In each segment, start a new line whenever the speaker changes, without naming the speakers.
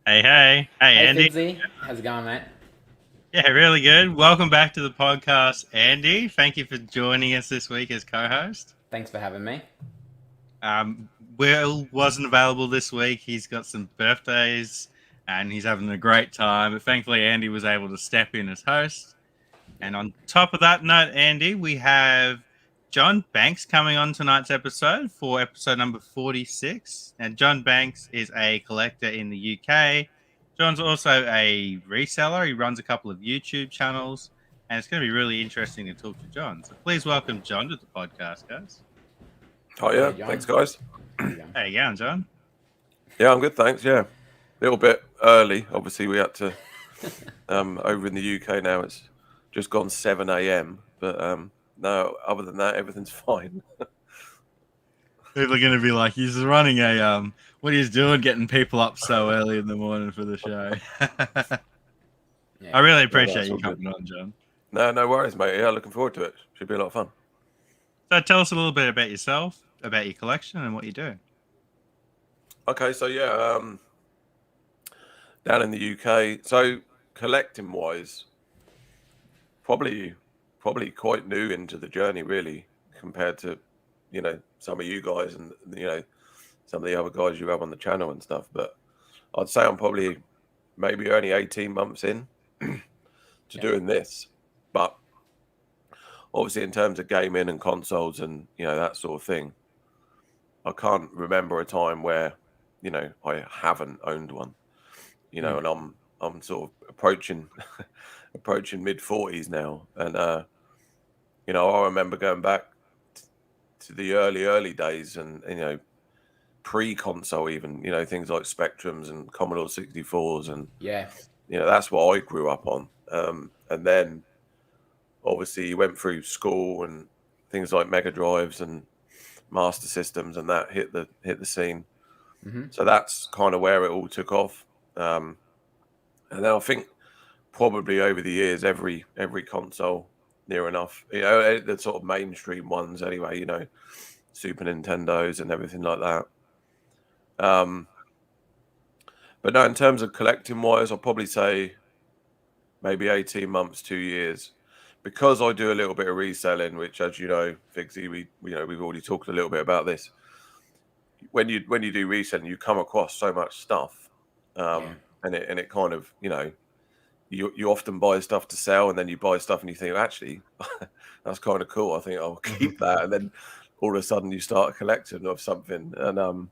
Hey,
Hey
Andy.
Fixie, how's it going, mate?
Yeah, really good. Welcome back to the podcast, Andy. Thank you for joining us this week as co-host.
Thanks for having me.
Will wasn't available this week. He's got some birthdays and he's having a great time. But thankfully, Andy was able to step in as host.
Yeah.
And on top of that note, Andy, we have John Banks coming on tonight's episode for episode number 46. And John Banks is a collector in the UK. John's also a reseller. He runs a couple of YouTube channels. And it's going to be really interesting to talk to John. So please welcome John to the podcast, guys.
Oh yeah,
G'day,
thanks
John.
guys.
How's it going?
How you going, John?
Yeah, I'm good, thanks. Yeah, a little bit early. Obviously, we had to over in the UK now. It's just gone 7 a.m. But no, other than that, everything's fine.
People are going to be like, he's running a what he's doing, getting people up so early in the morning for the show. I
Yeah.
really
No,
appreciate
that's
you
all good.
coming on, John.
No worries, mate. Yeah, looking forward to it. Should be a lot of fun.
So tell us a little bit about yourself, about your collection, and what you do.
Okay, so yeah, down in the UK. So collecting wise, probably quite new into the journey, really, compared to some of you guys and some of the other guys you have on the channel and stuff. But I'd say I'm probably maybe only 18 months in to
Yeah.
doing this. But obviously, in terms of gaming and consoles and that sort of thing, I can't remember a time where I haven't owned one.
Mm.
And I'm sort of approaching mid 40s now, and I remember going back to the early days, and pre-console, even things like Spectrums and Commodore 64s, and
Yeah.
that's what I grew up on. And then obviously you went through school and things like Mega Drives and Master Systems, and that hit the scene.
hmm
So that's kind of where it all took off. And then I think probably over the years, every console near enough, the sort of mainstream ones anyway, Super Nintendos and everything like that. But no, in terms of collecting wise, I'll probably say maybe 18 months, 2 years, because I do a little bit of reselling, which, as you know, Fixie, we've already talked a little bit about this. When you do reselling, you come across so much stuff,
Yeah.
and it kind of you often buy stuff to sell, and then you buy stuff and you think, actually, that's kind of cool. I think I'll keep that, and then all of a sudden you start collecting of something, and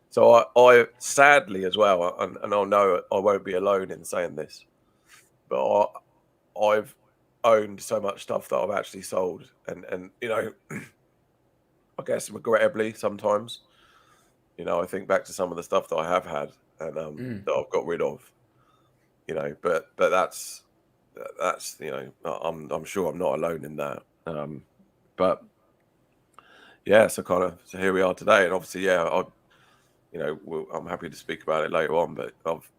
so I sadly as well, and I know I won't be alone in saying this, but I've owned so much stuff that I've actually sold, and I guess regrettably sometimes, I think back to some of the stuff that I have had and
Mm.
that I've got rid of, but that's I'm sure I'm not alone in that, but yeah, so here we are today, and obviously I'm happy to speak about it later on, but I've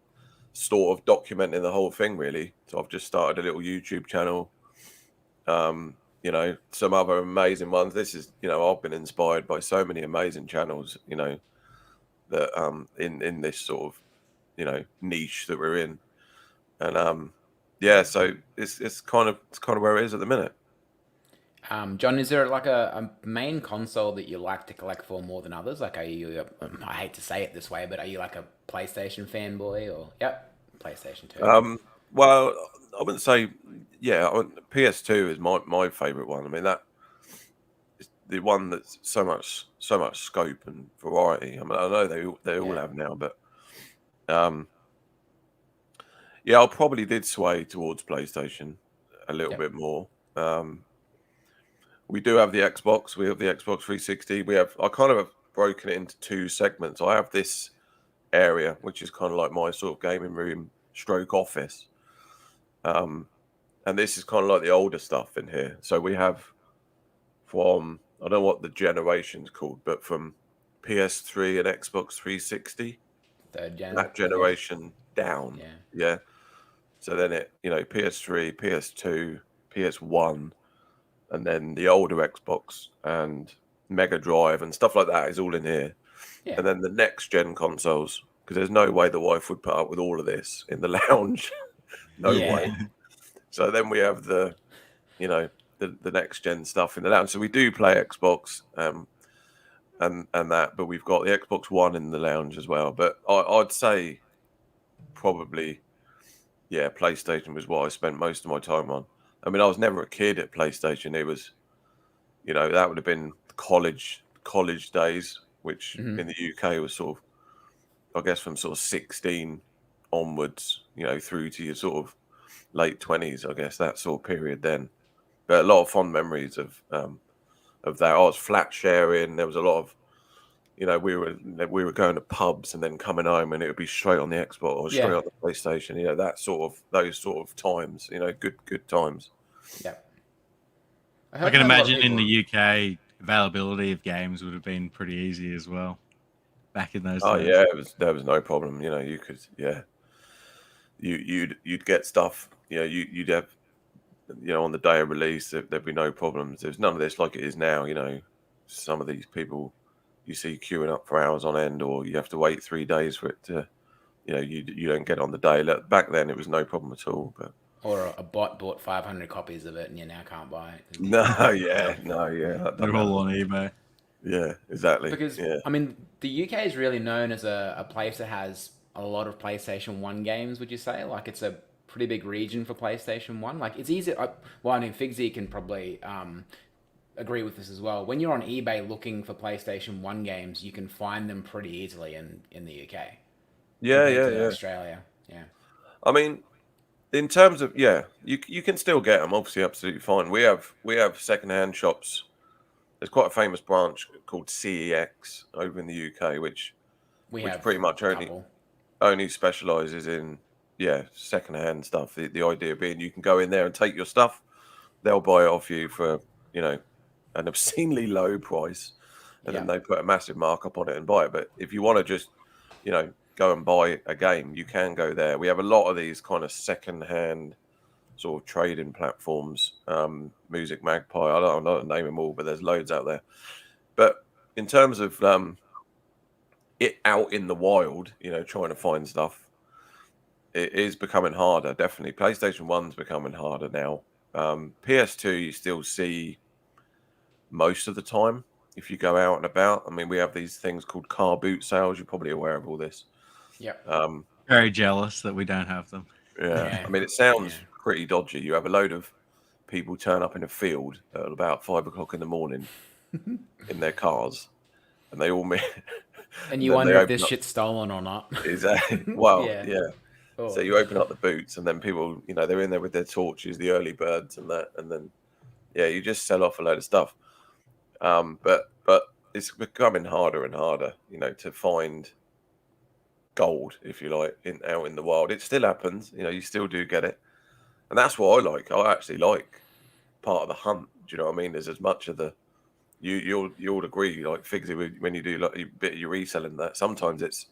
sort of documenting the whole thing really. So I've just started a little YouTube channel. Some other amazing ones. This is, I've been inspired by so many amazing channels, that in this sort of, niche that we're in. And so it's kind of where it is at the minute.
John, is there like a main console that you like to collect for more than others? Like, are you? I hate to say it this way, but are you like a PlayStation fanboy or? Yep, PlayStation 2.
Well, I wouldn't say, PS2 is my favorite one. I mean, that is the one that's so much scope and variety. I mean, I know they all
Yeah.
have now, but I probably did sway towards PlayStation a little
Yep.
bit more. We do have the Xbox. We have the Xbox 360. I kind of have broken it into two segments. I have this area, which is kind of like my sort of gaming room stroke office. And this is kind of like the older stuff in here. So we have from, I don't know what the generation's called, but from PS3 and Xbox 360,
Third gen.
that generation down.
Yeah.
Yeah. So then PS3, PS2, PS1, and then the older Xbox and Mega Drive and stuff like that is all in here.
Yeah.
And then the next gen consoles because there's no way the wife would put up with all of this in the lounge. No way. So then we have the next gen stuff in the lounge. So we do play Xbox and that, but we've got the Xbox One in the lounge as well. But I'd say probably, PlayStation was what I spent most of my time on. I mean, I was never a kid at PlayStation. It was, that would have been college days, which in the UK was sort of, I guess, from sort of 16 onwards, through to your sort of late 20s, I guess, that sort of period then. But a lot of fond memories of that. I was flat sharing. There was a lot of, we were going to pubs and then coming home, and it would be straight on the Xbox or straight on the PlayStation. Those sort of times. Good times.
Yeah.
I can imagine in the UK, availability of games would have been pretty easy as well back in those days.
Oh yeah, there was no problem. You could you'd get stuff. You'd have on the day of release there'd be no problems. There's none of this like it is now. Some of these people you see queuing up for hours on end, or you have to wait 3 days for it to. You don't get on the day. Back then it was no problem at all. But
or a bot bought 500 copies of it and you now can't buy it.
They're all on eBay.
Yeah, exactly.
Because I mean, the UK is really known as a place that has a lot of PlayStation 1 games. Would you say it's a pretty big region for PlayStation 1? It's easy. Fixie can probably agree with this as well. When you're on eBay looking for PlayStation 1 games, you can find them pretty easily in the UK. Australia. Yeah.
I mean, in terms of you can still get them. Obviously, absolutely fine. We have secondhand shops. There's quite a famous branch called CEX over in the UK, which pretty much only specialises in secondhand stuff. The idea being you can go in there and take your stuff. They'll buy it off you for an obscenely low price, and then they put a massive markup on it and buy it. But if you want to just go and buy a game, you can go there. We have a lot of these kind of secondhand sort of trading platforms, Music Magpie. I don't name them all, but there's loads out there. But in terms of it out in the wild, trying to find stuff, it is becoming harder. Definitely, PlayStation 1's becoming harder now. PS2, you still see most of the time if you go out and about. I mean, we have these things called car boot sales. You're probably aware of all this.
Yeah.
Very jealous that we don't have them.
Yeah. I mean, it sounds pretty dodgy. You have a load of people turn up in a field at about 5 o'clock in the morning in their cars, and they all meet.
And you wonder if this shit's stolen or not.
Exactly. Well, yeah. Oh. So you open up the boots, and then people, they're in there with their torches, the early birds, and that, and then you just sell off a load of stuff. But it's becoming harder and harder, to find gold, if you like, out in the wild. It still happens, you still do get it, and that's what I like. I actually like part of the hunt. Do you know what I mean? There's as much of the you'll agree, like Fixie, when you do like a bit of your reselling, that sometimes it's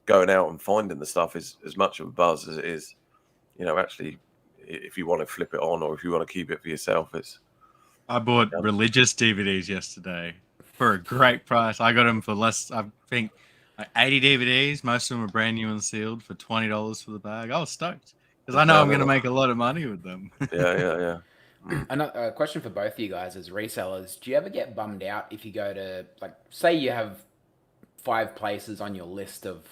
going out and finding the stuff is as much of a buzz as it is, actually, if you want to flip it on or if you want to keep it for yourself.
I bought religious DVDs yesterday for a great price. I got them for less, I think, like 80 DVDs. Most of them are brand new and sealed for $20 for the bag. I was stoked because I know I'm going to make a lot of money with them.
Yeah.
Another question for both of you guys as resellers. Do you ever get bummed out if you go to, say you have 5 places on your list of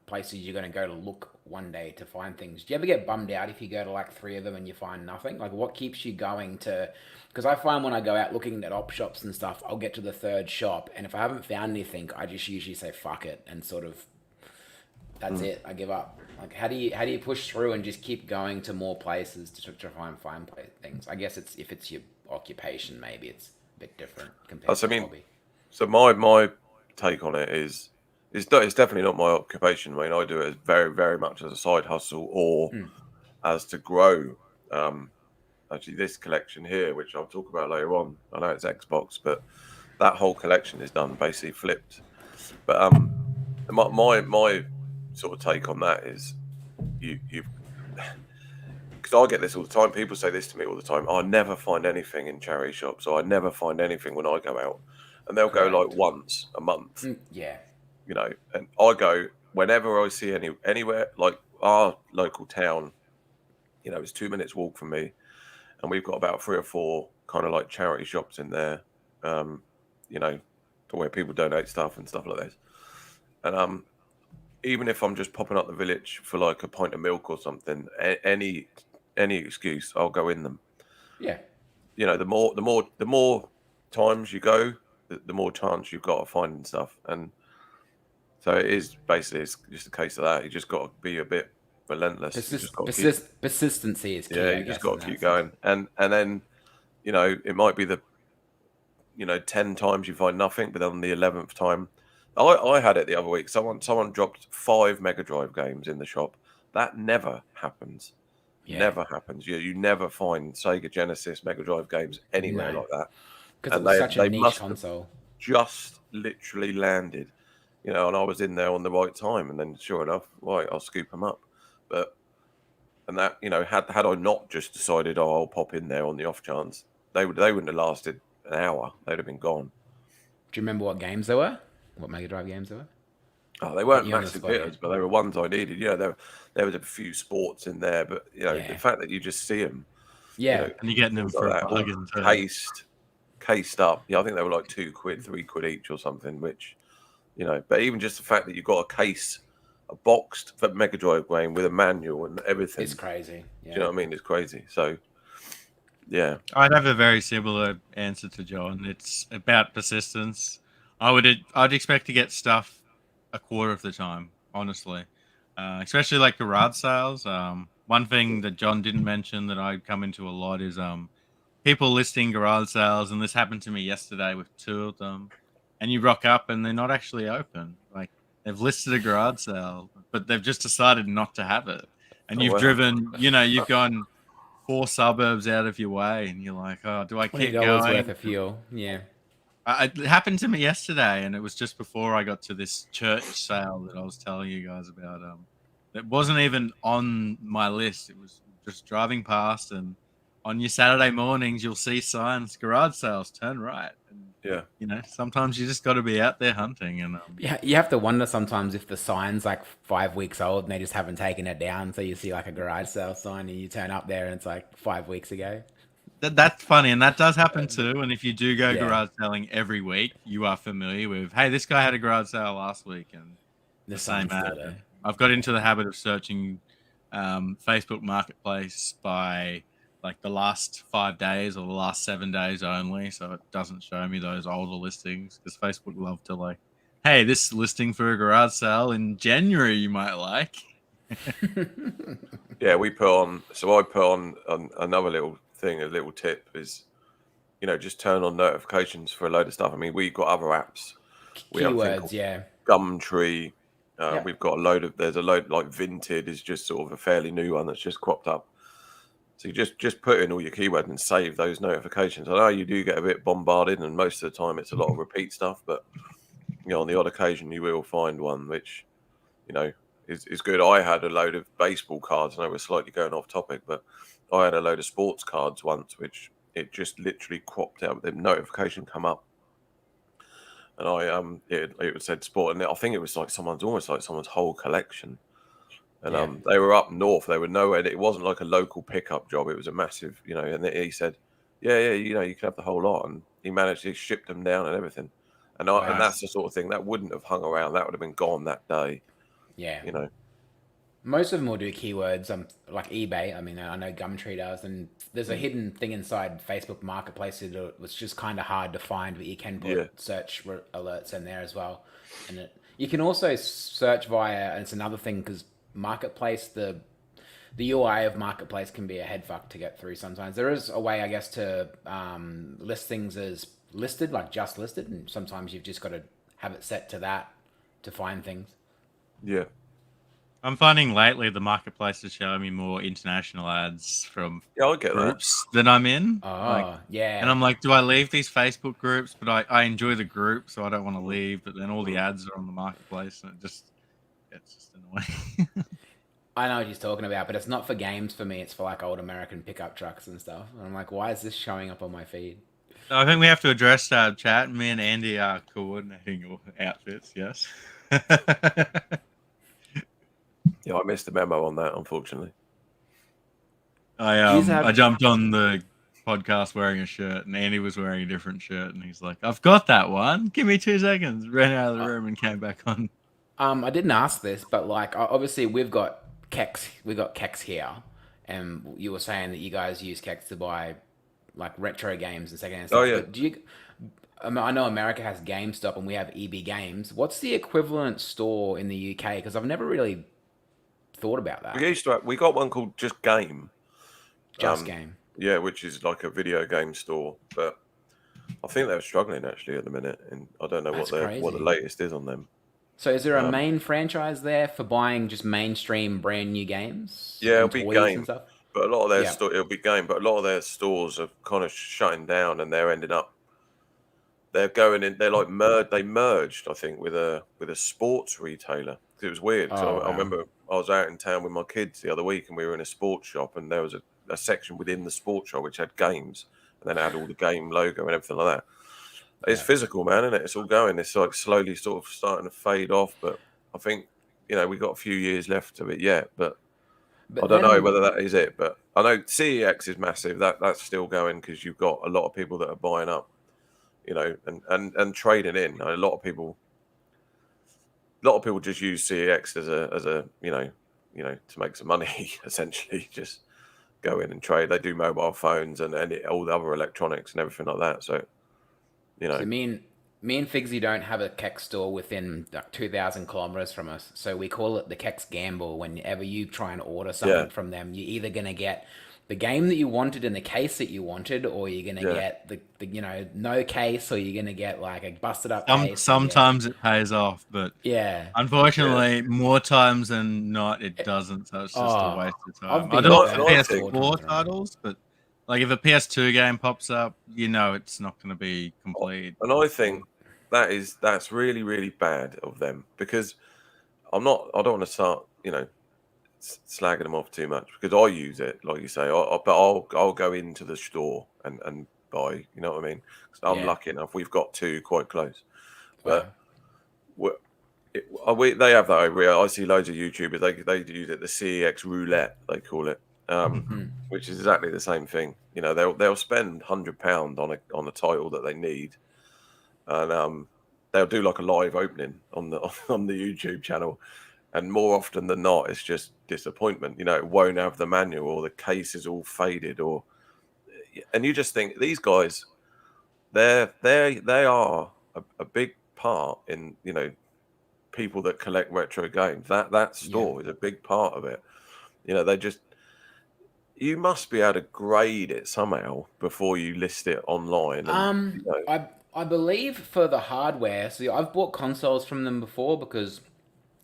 places you're going to go to look one day to find things? Do you ever get bummed out if you go to 3 of them and you find nothing? What keeps you going to... Because I find when I go out looking at op shops and stuff, I'll get to the 3rd shop, and if I haven't found anything, I just usually say fuck it and sort of that's it. I give up. How do you push through and just keep going to more places to try and find things? I guess if it's your occupation, maybe it's a bit different compared to hobby.
So my take on it is it's definitely not my occupation. I mean, I do it as very, very much as a side hustle or as to grow. Actually, this collection here, which I'll talk about later on, I know it's Xbox, but that whole collection is done basically flipped. But my sort of take on that is you've because I get this all the time. People say this to me all the time. I never find anything in charity shops, or I never find anything when I go out. And they'll go once a month.
Yeah.
And I go whenever I see anywhere like our local town, you know, it's 2 minutes walk from me, and we've got about 3 or 4 kind of like charity shops in there, you know, where people donate stuff and stuff like this. And even if I'm just popping up the village for like a pint of milk or something, any excuse, I'll go in them.
Yeah.
You know, the more times you go, the more chance you've got of finding stuff. And so it is basically, it's just a case of that. You just got to be a bit relentless.
Persistency is key.
Yeah, you just got to keep going. And then, you know, it might be 10 times you find nothing, but then on the 11th time, I had it the other week. Someone dropped 5 Mega Drive games in the shop. That never happens. Yeah. Never happens. You never find Sega Genesis Mega Drive games anywhere like that.
Because it's such a niche console.
Just literally landed, you know, and I was in there on the right time, and then sure enough, right, I'll scoop them up. And that, you know, had I not just decided, I'll pop in there on the off chance, they wouldn't have lasted an hour. They'd have been gone.
Do you remember what games they were? What Mega Drive games they were?
Oh, they weren't massive hitters, but they were ones I needed. You know, there was a few sports in there, but you know, the fact that you just see them,
yeah,
you know, and you're getting them for a bargain,
cased up. Yeah, I think they were like £2, £3 each or something. Which, you know, but even just the fact that you got a boxed for Mega Drive game with a manual and everything,
it's crazy. Yeah.
Do you know what I mean? It's crazy. So, yeah,
I'd have a very similar answer to John. It's about persistence. I'd expect to get stuff a quarter of the time, honestly, especially like garage sales. One thing that John didn't mention that I come into a lot is people listing garage sales, and this happened to me yesterday with 2 of them. And you rock up and they're not actually open. Like they've listed a garage sale, but they've just decided not to have it. And you've driven, you know, you've gone 4 suburbs out of your way, and you're like, oh, do I keep going?
$20 worth of fuel, yeah.
It happened to me yesterday, and it was just before I got to this church sale that I was telling you guys about. It wasn't even on my list. It was just driving past, and on your Saturday mornings, you'll see signs, garage sales, turn right. And,
yeah,
you know, sometimes you just got to be out there hunting. And
yeah, you have to wonder sometimes if the sign's like 5 weeks old and they just haven't taken it down. So you see like a garage sale sign, and you turn up there, and it's like 5 weeks ago.
That's funny, and that does happen too. And if you do go garage selling every week, you are familiar with, hey, this guy had a garage sale last week, and the same ad. I've got into the habit of searching Facebook Marketplace by like the last 5 days or the last 7 days only, so it doesn't show me those older listings, because Facebook love to like, hey, this listing for a garage sale in January you might like.
Yeah, I put on another little thing, a little tip is, you know, just turn on notifications for a load of stuff. I mean, we've got other apps. We
Keywords, yeah.
Gumtree. We've got there's a load like Vinted is just sort of a fairly new one that's just cropped up. So you just put in all your keywords and save those notifications. I know you do get a bit bombarded, and most of the time it's a lot of repeat stuff, but you know, on the odd occasion you will find one which, you know, is good. I had a load of baseball cards. I know we're slightly going off topic, but I had a load of sports cards once, which it just literally cropped out. The notification come up, and it said sport, and I think it was like almost like someone's whole collection. And they were up north. They were nowhere. It wasn't like a local pickup job. It was a massive, you know. And he said, "Yeah, you know, you can have the whole lot." And he managed to ship them down and everything. And and that's the sort of thing that wouldn't have hung around. That would have been gone that day.
Yeah,
you know.
Most of them will do keywords, like eBay. I mean, I know Gumtree does, and there's a hidden thing inside Facebook Marketplace that was just kind of hard to find, but you can put search alerts in there as well. And you can also search via, and it's another thing, because Marketplace, the UI of Marketplace can be a head fuck to get through sometimes. There is a way, I guess, to list things as listed, like just listed, and sometimes you've just got to have it set to that to find things.
Yeah.
I'm finding lately the marketplace is showing me more international ads from
I get
groups that I'm in.
Oh, yeah.
And I'm like, do I leave these Facebook groups? But I enjoy the group, so I don't want to leave. But then all the ads are on the marketplace, and it's just annoying.
I know what he's talking about, but it's not for games for me. It's for like old American pickup trucks and stuff. And I'm like, why is this showing up on my feed?
So I think we have to address chat. Me and Andy are coordinating your outfits, yes.
missed the memo on that, unfortunately.
I jumped on the podcast wearing a shirt, and Andy was wearing a different shirt, and he's like, "I've got that one. Give me 2 seconds." Ran out of the room and came back on.
I didn't ask this, but like obviously we've got Kex here, and you were saying that you guys use Kex to buy like retro games and secondhand stuff.
Oh, yeah.
But do you? I know America has GameStop and we have EB Games. What's the equivalent store in the UK? Because I've never really thought about that.
We got one called Just Game.
Just Game.
Yeah, which is like a video game store, but I think they're struggling actually at the minute, and I don't know what the latest is on them.
So is there a main franchise there for buying just mainstream brand new games?
Yeah, it'll be Game,
stuff?
but a lot of their it'll be Game, but a lot of their stores are kind of shutting down, and they're ending up. They're going in. They're like They merged, I think, with a sports retailer. It was weird. I remember I was out in town with my kids the other week, and we were in a sports shop, and there was a section within the sports shop which had games, and then had all the game logo and everything like that. It's physical, man, isn't it? It's all going. It's like slowly sort of starting to fade off, but I think we've got a few years left of it yet, but I don't know whether that is it. But I know CEX is massive. That's still going because you've got a lot of people that are buying up, and trading in. A lot of people just use CEX as a to make some money essentially. Just go in and trade. They do mobile phones and all the other electronics and everything like that. So,
So me and Fixie don't have a Kex store within like 2,000 kilometers from us. So we call it the Kex Gamble. Whenever you try and order something from them, you're either going to get the game that you wanted in the case that you wanted, or you're going to get the no case, or you're going to get like a busted up case.
Sometimes it pays off, but unfortunately, more times than not, it doesn't. So it's just a waste of time. I don't know PS4 titles, but like if a PS2 game pops up, it's not going to be complete.
And I think that's really, really bad of them, because I don't want to start, slagging them off too much, because I use it, like you say, but I'll go into the store and buy, you know what I mean? I'm lucky enough, we've got 2 quite close, but they have that over here. I see loads of YouTubers, they use it, the CEX roulette, they call it, which is exactly the same thing. They'll spend £100 on a title that they need, and they'll do like a live opening on the YouTube channel. And more often than not, it's just disappointment. It won't have the manual, or the case is all faded, and you just think these guys, they are a big part in people that collect retro games. That store is a big part of it. You must be able to grade it somehow before you list it online. And,
I believe for the hardware. So I've bought consoles from them before, because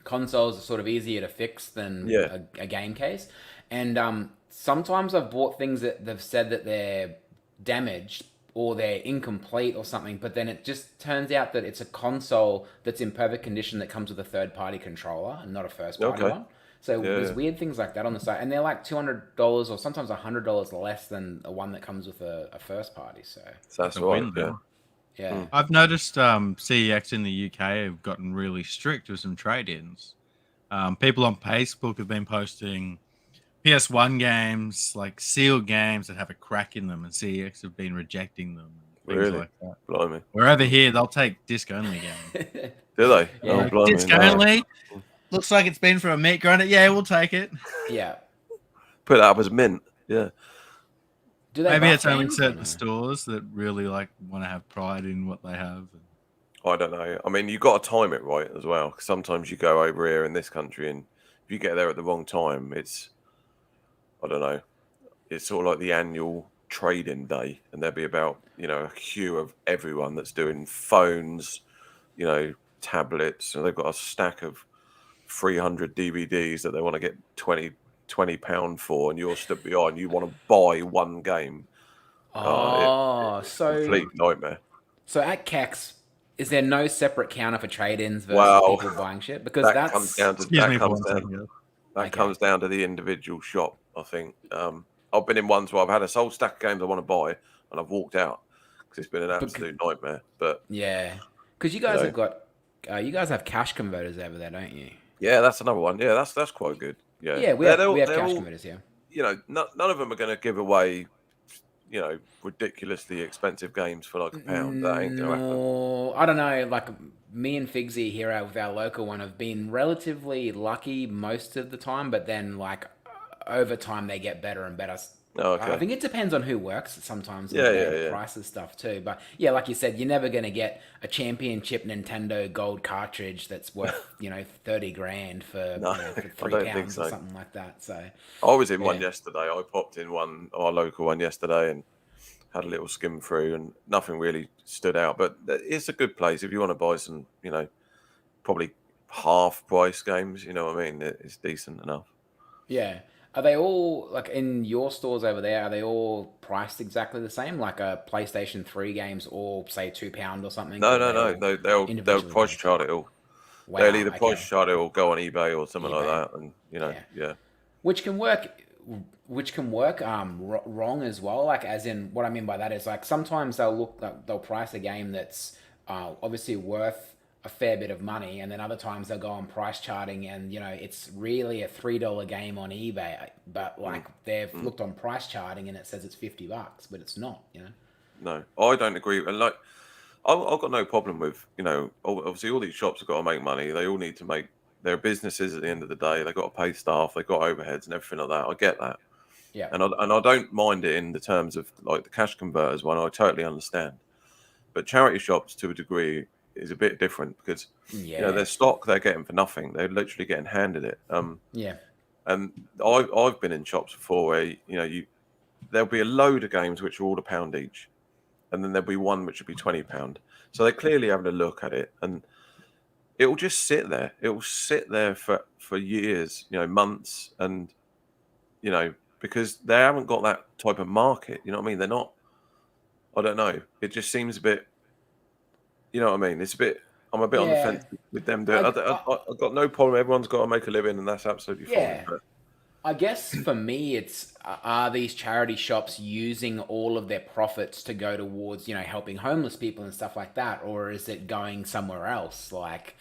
consoles are sort of easier to fix than a game case, and sometimes I've bought things that they've said that they're damaged or they're incomplete or something, but then it just turns out that it's a console that's in perfect condition that comes with a third-party controller and not a first-party one. So there's weird things like that on the site, and they're like $200 or sometimes $100 less than the one that comes with a first-party. So
that's right.
Yeah.
I've noticed CEX in the UK have gotten really strict with some trade-ins. People on Facebook have been posting PS1 games, like sealed games that have a crack in them, and CEX have been rejecting them. Things like that.
Blimey.
We're over here, they'll take disc-only games.
Do they?
Yeah.
Oh,
disc-only? Looks like it's been for a meat grinder. Yeah, we'll take it.
Yeah.
Put that up as mint. Yeah.
Maybe it's only certain stores that really want to have pride in what they have.
I don't know. I mean, you got to time it right as well. Sometimes you go over here in this country, and if you get there at the wrong time, I don't know. It's sort of like the annual trade-in day, and there'll be about a queue of everyone that's doing phones, tablets. So they've got a stack of 300 DVDs that they want to get £20 for, and you're stood behind. You want to buy one game. It's a complete nightmare.
So at Kex, is there no separate counter for trade-ins versus people buying shit? Because that comes down
to the individual shop, I think. I've been in ones where I've had a whole stack of games I want to buy, and I've walked out because it's been an absolute nightmare. But
because you guys have got, you guys have cash converters over there, don't you?
Yeah, that's another one. Yeah, that's quite good. Yeah,
Yeah, we have cash converters, yeah.
You know, none of them are going to give away, you know, ridiculously expensive games for like £1. That ain't going to happen.
No, I don't know. Like me and Fixie here with our local one have been relatively lucky most of the time, but then like over time they get better and better.
Oh,
I
okay.
think it depends on who works sometimes and
Yeah,
the prices stuff too. But yeah, like you said, you're never going to get a championship Nintendo gold cartridge that's worth, 30 grand for,
No,
for
I don't think
£3
so.
or something like that. So
I was in one
yeah.
yesterday. I popped in our local one yesterday, and had a little skim through, and nothing really stood out. But it's a good place if you want to buy some, probably half price games. You know what I mean? It's decent enough.
Yeah. Are they all, like, in your stores over there, are they all priced exactly the same? Like a PlayStation 3 games all, say, £2 or something?
No,
Or
no,
they
no.
all
They'll
individually
price
priced?
chart it all. They'll
Wow,
either price
okay.
chart it or go on eBay or something like
eBay.
that. And
Yeah. Which can work wrong as well. Like, as in, what I mean by that is, like, sometimes they'll price a game that's obviously worth a fair bit of money, and then other times they'll go on price charting, and it's really a $3 game on eBay, but like they've looked on price charting and it says it's $50, but it's not.
No, I don't agree. And like, I've got no problem with, obviously all these shops have got to make money. They all need to make their businesses at the end of the day. They've got to pay staff, they've got overheads and everything like that. I get that.
Yeah.
And I don't mind it in the terms of like the cash converters one. I totally understand. But charity shops to a degree is a bit different because, their stock they're getting for nothing. They're literally getting handed it.
Yeah.
And I've been in shops before where, there'll be a load of games which are all £1 each. And then there'll be one which will be £20. So they're clearly having a look at it, and it will just sit there. It will sit there for years, months, and because they haven't got that type of market. You know what I mean? They're not. I don't know. It just seems a bit. You know what I mean? It's a bit. I'm a bit on the
Yeah.
fence with them doing. I've got no problem. Everyone's got to make a living, and that's absolutely
Yeah.
fine. But
I guess for me, it's are these charity shops using all of their profits to go towards, helping homeless people and stuff like that, or is it going somewhere else? Like,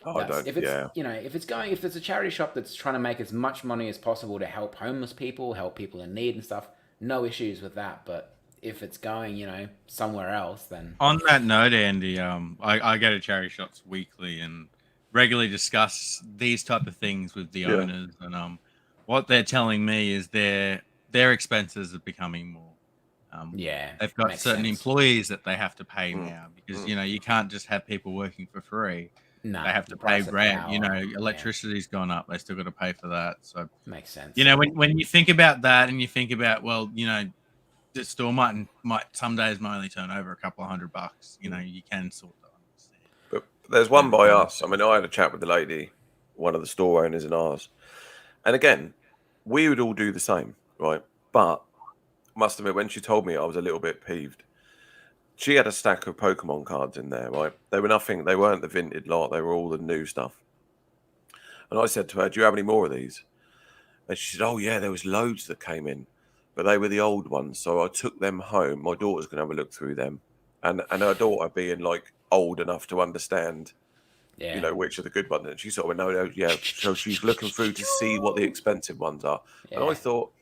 if it's a charity shop that's trying to make as much money as possible to help homeless people, help people in need and stuff, no issues with that. But if it's going, somewhere else, then
On that note, Andy, I go to charity shops weekly and regularly discuss these type of things with the owners, and what they're telling me is their expenses are becoming more. They've got certain employees that they have to pay now because you can't just have people working for free.
No,
they have to pay rent. Electricity's gone up. They still got to pay for that. So
makes sense.
When you think about that and you think about, well, the store might some days might only turn over a couple of $100. You can sort of understand.
But there's one by us. I mean, I had a chat with the lady, one of the store owners in ours, and again, we would all do the same, right? But I must admit, when she told me, I was a little bit peeved. She had a stack of Pokemon cards in there, right? They were nothing. They weren't the vintage lot. They were all the new stuff. And I said to her, "Do you have any more of these?" And she said, "Oh yeah, there was loads that came in, but they were the old ones. So I took them home. My daughter's going to have a look through them." And her daughter being like old enough to understand, which are the good ones. And she sort of went, no, yeah. So she's looking through to see what the expensive ones are. Yeah. And I thought,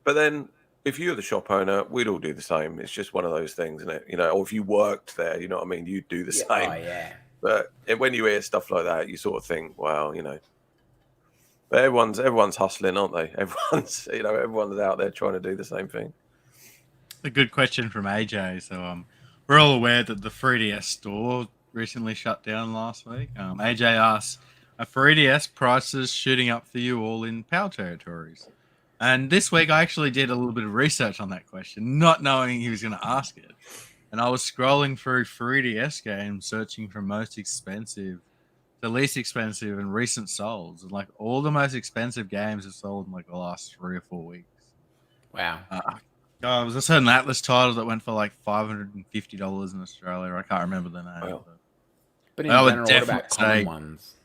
but then if you're the shop owner, we'd all do the same. It's just one of those things, isn't it? Or if you worked there, you know what I mean? You'd do the same.
Oh, yeah.
But when you hear stuff like that, you sort of think, wow, But everyone's hustling, aren't they? Everyone's out there trying to do the same thing.
A good question from AJ. So we're all aware that the 3DS store recently shut down last week. AJ asks, are 3DS prices shooting up for you all in PAL territories? And this week I actually did a little bit of research on that question, not knowing he was going to ask it. And I was scrolling through 3DS games, searching for the least expensive and recent solds. And like all the most expensive games have sold in like the last 3 or 4 weeks.
Wow.
There was a certain Atlas title that went for like $550 in Australia. I can't remember the name.
Wow.
But in general, what about common ones?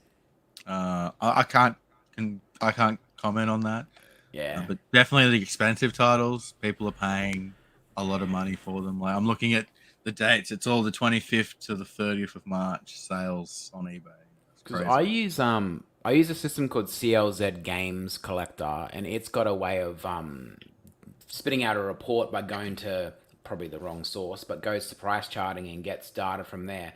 I can't comment on that.
Yeah.
But definitely the expensive titles, people are paying a lot of money for them. Like I'm looking at the dates. It's all the 25th to the 30th of March sales on eBay.
Because I I use a system called CLZ Games Collector, and it's got a way of spitting out a report by going to probably the wrong source, but goes to price charting and gets data from there.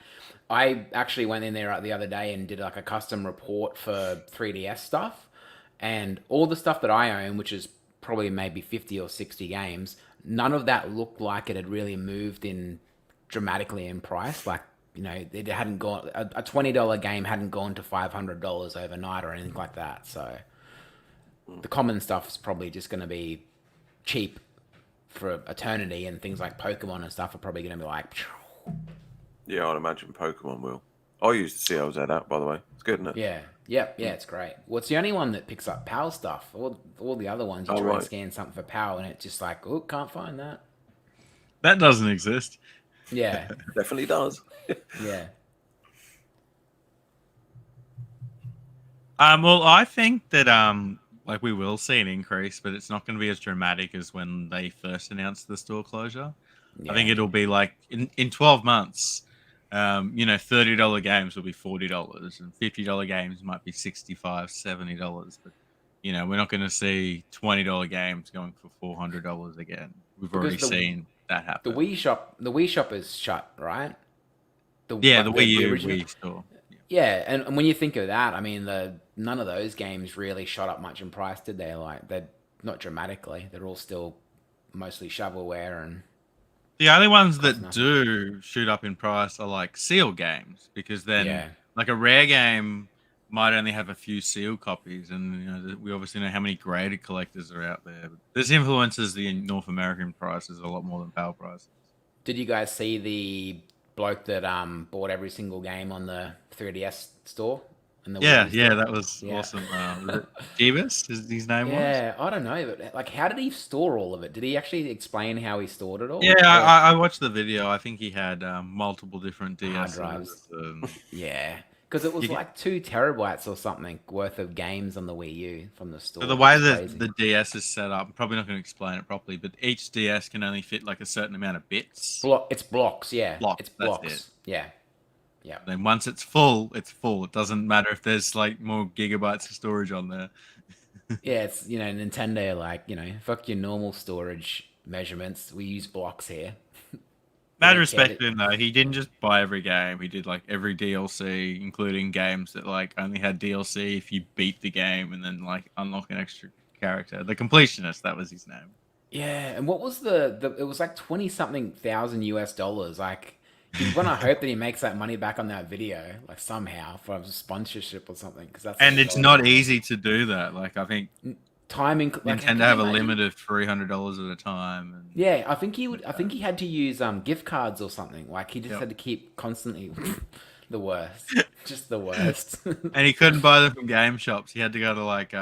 I actually went in there the other day and did like a custom report for 3DS stuff, and all the stuff that I own, which is probably maybe 50 or 60 games, none of that looked like it had really moved in dramatically in price. Like, you know, it hadn't gone, a $20 game hadn't gone to $500 overnight or anything like that. So the common stuff is probably just going to be cheap for eternity, and things like Pokemon and stuff are probably going to be like...
Yeah, I'd imagine Pokemon will. I use the CLZ app, by the way. It's good, isn't it?
Yeah. Yeah, it's great. Well, it's the only one that picks up PAL stuff. All the other ones, you try and scan something for PAL, and it's just like, oh, can't find that.
That doesn't exist.
Yeah.
Definitely does.
Yeah.
Well, I think that like we will see an increase, but it's not going to be as dramatic as when they first announced the store closure.
Yeah.
I think it'll be like in 12 months, you know, $30 games will be $40, and $50 games might be $65, $70. But you know, we're not going to see $20 games going for $400 again. We've already seen that happen.
The Wii shop is shut, right?
The Wii U Wii store.
Yeah, and when you think of that, I mean, none of those games really shot up much in price, did they? Like, they're not dramatically. They're all still mostly shovelware and...
The only ones that do shoot up in price are like sealed games, because then like a rare game might only have a few sealed copies, and you know, we obviously know how many graded collectors are out there. But this influences the North American prices a lot more than PAL prices.
Did you guys see the bloke that bought every single game on the 3DS store?
Yeah, that was awesome. Was it Jeebus? His name was?
Yeah, I don't know, but like, how did he store all of it? Did he actually explain how he stored it all?
Yeah, I watched the video. I think he had multiple different DS
hard drives. Yeah, because it was like 2 terabytes or something worth of games on the Wii U from the store.
So the way that the DS is set up, I'm probably not going to explain it properly, but each DS can only fit like a certain amount of bits.
It's blocks, yeah. It's blocks, yeah. Yeah.
Then once it's full, it's full. It doesn't matter if there's like more gigabytes of storage on there.
Yeah, it's, you know, Nintendo, like, you know, fuck your normal storage measurements. We use blocks here.
Mad respect to him though. He didn't just buy every game. He did like every DLC, including games that like only had DLC if you beat the game and then like unlock an extra character. The completionist, that was his name.
Yeah, and what was it was like 20-something thousand US. Like, you want to hope that he makes that money back on that video, like somehow, for a sponsorship or something.
And it's not easy to do that. Like, I think
timing.
Nintendo have a limit of $300 at a time. And,
yeah, I think he had to use gift cards or something. Like, he just had to keep constantly the worst, just the worst.
And he couldn't buy them from game shops. He had to go to like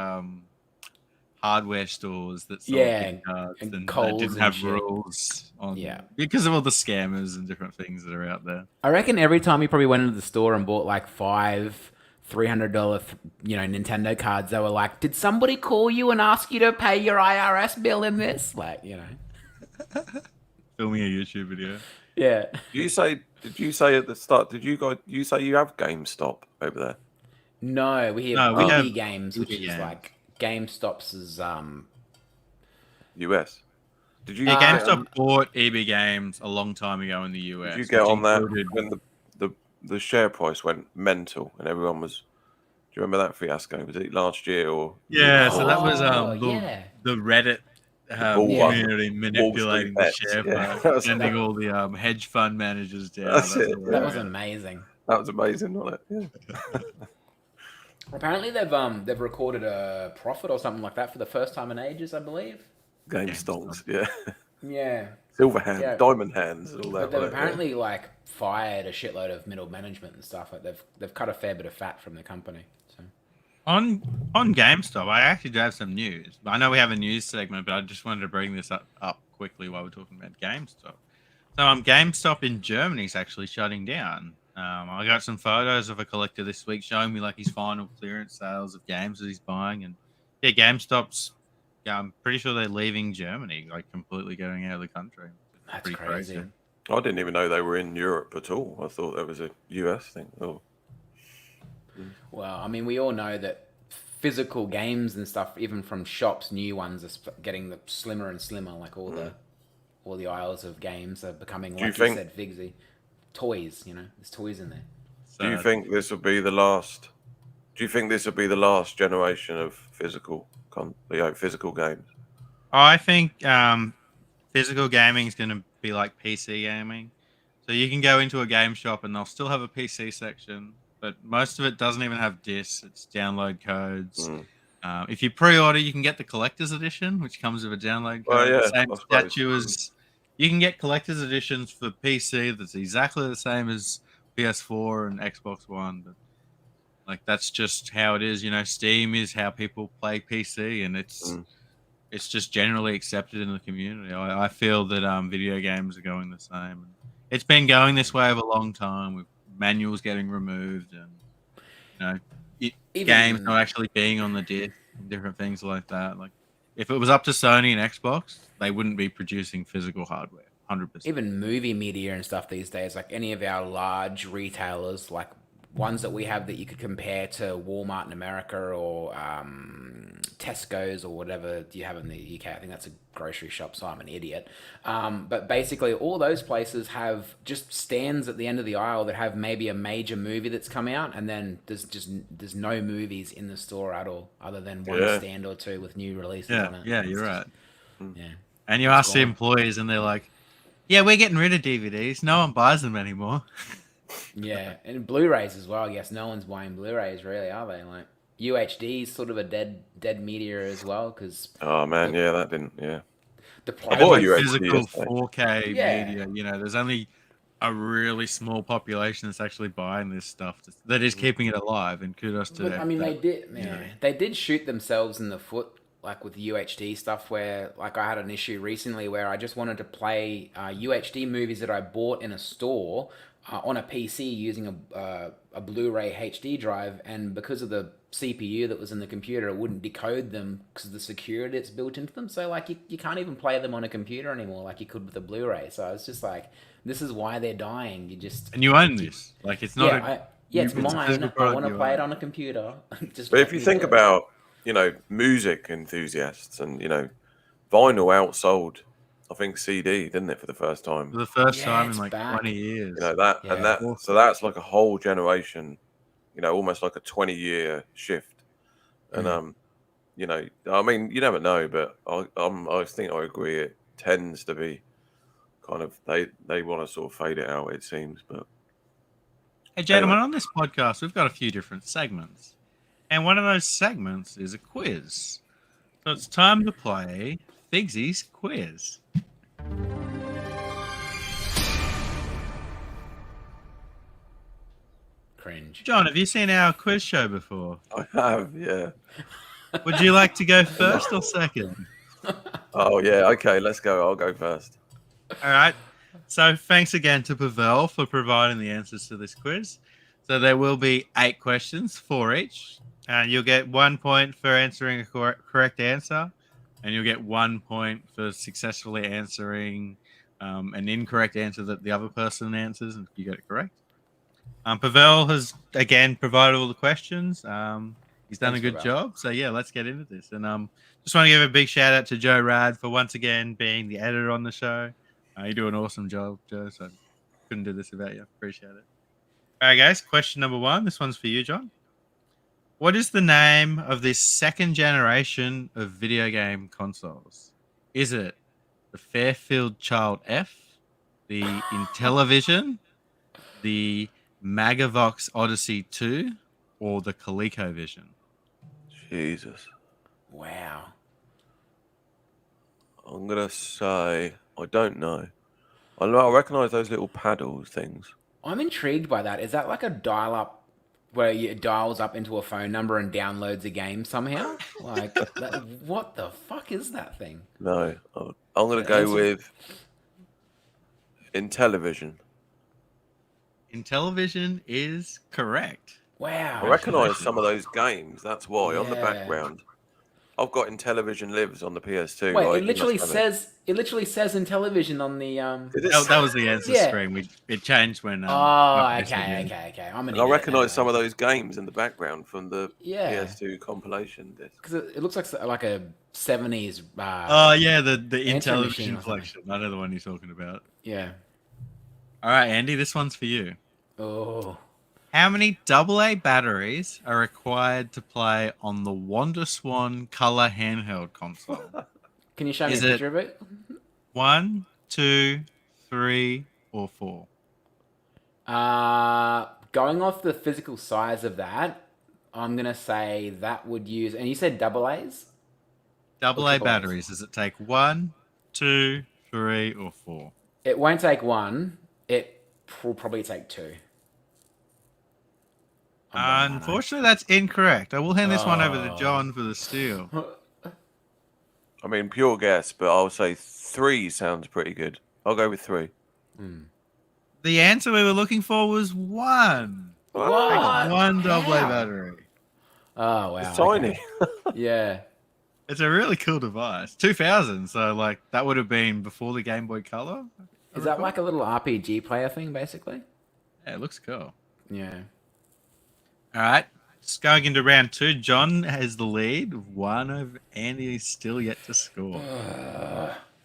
hardware stores that sold gift cards and they didn't have rules on because of all the scammers and different things that are out there.
I reckon every time he probably went into the store and bought like 5 $300 Nintendo cards, they were like, did somebody call you and ask you to pay your IRS bill in this? Like, you know.
Filming a YouTube video.
Yeah.
Did you say at the start, you say you have GameStop over there?
No, we have EB Games, which is like GameStop's is
US. Did you?
GameStop bought EB Games a long time ago in the US.
Did you get on that when the share price went mental and everyone was? Do you remember that fiasco? Was it last year or?
Yeah, so that was the Reddit community manipulating the share price, sending all the hedge fund managers down.
That was amazing.
That was amazing, wasn't it? Yeah.
Apparently they've recorded a profit or something like that for the first time in ages, I believe.
GameStonks, yeah.
Yeah.
Silver hand, diamond hands, all that.
But they've apparently like fired a shitload of middle management and stuff. Like they've cut a fair bit of fat from the company. So
on GameStop, I actually do have some news. I know we have a news segment, but I just wanted to bring this up quickly while we're talking about GameStop. So GameStop in Germany is actually shutting down. I got some photos of a collector this week showing me like his final clearance sales of games that he's buying, and yeah, GameStop's. Yeah, I'm pretty sure they're leaving Germany, like completely going out of the country.
That's crazy.
I didn't even know they were in Europe at all. I thought that was a US thing. Oh.
Well, I mean, we all know that physical games and stuff, even from shops, new ones are getting slimmer and slimmer. Like all the aisles of games are becoming, like you said, Fixie, toys. There's toys in there.
Do you think this will be the last? Do you think this will be the last generation of physical games?
I think physical gaming is going to be like PC gaming. So you can go into a game shop and they'll still have a PC section, but most of it doesn't even have discs. It's download codes. If you pre-order, you can get the collector's edition, which comes with a download code.
Yeah,
the same statue as you can get collector's editions for PC that's exactly the same as PS4 and Xbox One. But like that's just how it is. Steam is how people play PC, and it's just generally accepted in the community. I feel that video games are going the same. It's been going this way for a long time with manuals getting removed and games not actually being on the disc and different things like that. Like if it was up to Sony and Xbox, they wouldn't be producing physical hardware. 100%.
Even movie media and stuff these days, like any of our large retailers, like ones that we have that you could compare to Walmart in America or Tesco's or whatever you have in the UK. I think that's a grocery shop, so I'm an idiot. But basically, all those places have just stands at the end of the aisle that have maybe a major movie that's come out, and then there's no movies in the store at all, other than one stand or two with new releases on it.
Yeah, you're right.
Yeah.
And you ask the employees, and they're like, "Yeah, we're getting rid of DVDs. No one buys them anymore."
Yeah, and Blu-rays as well. I guess no one's buying Blu-rays, really, are they? Like UHD is sort of a dead media as well, because
that didn't
the physical 4K media. There's only a really small population that's actually buying this stuff that is keeping it alive. And kudos to them.
I mean, they did shoot themselves in the foot. Like with UHD stuff, where like I had an issue recently where I just wanted to play UHD movies that I bought in a store on a PC using a Blu-ray HD drive, and because of the CPU that was in the computer, it wouldn't decode them because of the security that's built into them. So like you can't even play them on a computer anymore like you could with a Blu-ray. So I was just like, this is why they're dying.
And you own this, like it's not.
It's mine. I want to play it on a computer.
But if you think about music enthusiasts and vinyl outsold, I think CD, didn't it, for the first time?
For the first time in like 20 years.
So that's like a whole generation, almost like a 20-year shift. And I mean, you never know, but I think I agree. It tends to be kind of they want to sort of fade it out, it seems. But
hey, gentlemen, on this podcast, we've got a few different segments. And one of those segments is a quiz. So it's time to play Fixie's quiz.
Cringe.
John, have you seen our quiz show before?
I have, yeah.
Would you like to go first or second?
Oh, yeah. Okay, let's go. I'll go first.
All right. So thanks again to Pavel for providing the answers to this quiz. So there will be 8 questions, 4 each. And you'll get 1 point for answering a correct answer. And you'll get 1 point for successfully answering an incorrect answer that the other person answers, and you get it correct. Pavel has, again, provided all the questions. He's done a good job. So, yeah, let's get into this. And just want to give a big shout out to Joe Rad for once again being the editor on the show. You do an awesome job, Joe. So couldn't do this without you. Appreciate it. All right, guys. Question number 1. This one's for you, John. What is the name of this second generation of video game consoles? Is it the Fairfield Child F, the Intellivision, the Magavox Odyssey 2, or the ColecoVision?
Jesus.
Wow.
I'm going to say, I don't know. I recognise those little paddle things.
I'm intrigued by that. Is that like a dial-up where it dials up into a phone number and downloads a game somehow? Like, what the fuck is that thing?
No. I'm going to go with Intellivision.
Intellivision is correct.
Wow.
I recognise some of those games. That's why, on the background. I've got Intellivision Lives on the PS2.
Wait,
right?
it literally says in television on the
That was the answer
Yeah.
screen. It changed when.
Okay. I'm an
And I
idiot.
recognise some of those games in the background from the
Yeah.
PS2 compilation disc.
Because it looks like a 70s.
Oh yeah, the
Answer machine
Intellivision
or
Collection. I know the one you're talking about.
Yeah.
All right, Andy, this one's for you.
Oh.
How many AA batteries are required to play on the WonderSwan color handheld console?
Can you show me
Is
a
it-
picture of it?
1, 2, 3, or 4?
Going off the physical size of that, I'm gonna say that would use. And you said double A's.
AA
AAAs?
batteries. Does it take 1, 2, 3, or 4?
It won't take one. It will probably take two.
Unfortunately, that's incorrect. I will hand this one over to John for the steal.
I mean, pure guess, but I'll say 3 sounds pretty good. I'll go with 3.
The answer we were looking for was 1.
What?
One AA
How?
battery.
Oh wow.
It's tiny.
Yeah.
It's a really cool device. 2000, so like that would have been before the Game Boy Color.
Is that like a little RPG player thing, basically?
Yeah, it looks cool.
Yeah.
All right, just going into round 2. John has the lead. 1 over Andy is still yet to score.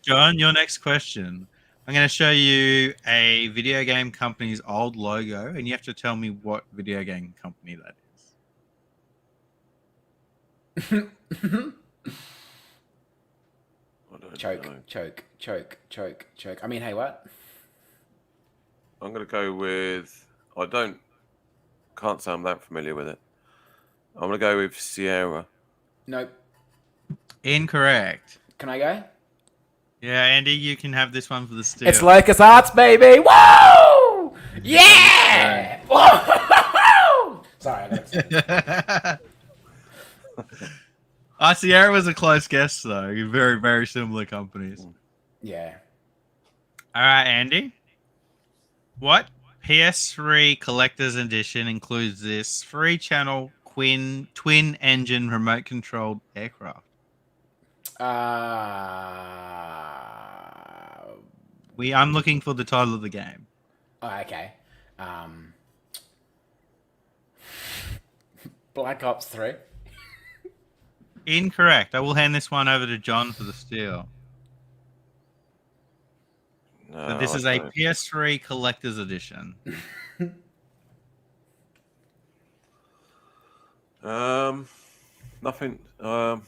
John, your next question. I'm going to show you a video game company's old logo, and you have to tell me what video game company that is.
Choke. I mean, hey, what?
I'm going to go with... Can't say I'm that familiar with it. I'm going to go with Sierra.
Nope.
Incorrect.
Can I go?
Yeah, Andy, you can have this one for the steal.
It's Locust Arts, baby! Woo! Yeah! Whoa! Sorry, I got
Sierra was a close guess, though. Very, very similar companies.
Yeah.
All right, Andy. What PS3 Collector's Edition includes this 3-channel twin-engine remote-controlled aircraft? I'm looking for the title of the game.
Oh, okay. Black Ops 3.
Incorrect. I will hand this one over to John for the steal.
No,
So this is a
don't.
PS3 Collector's Edition.
Nothing. For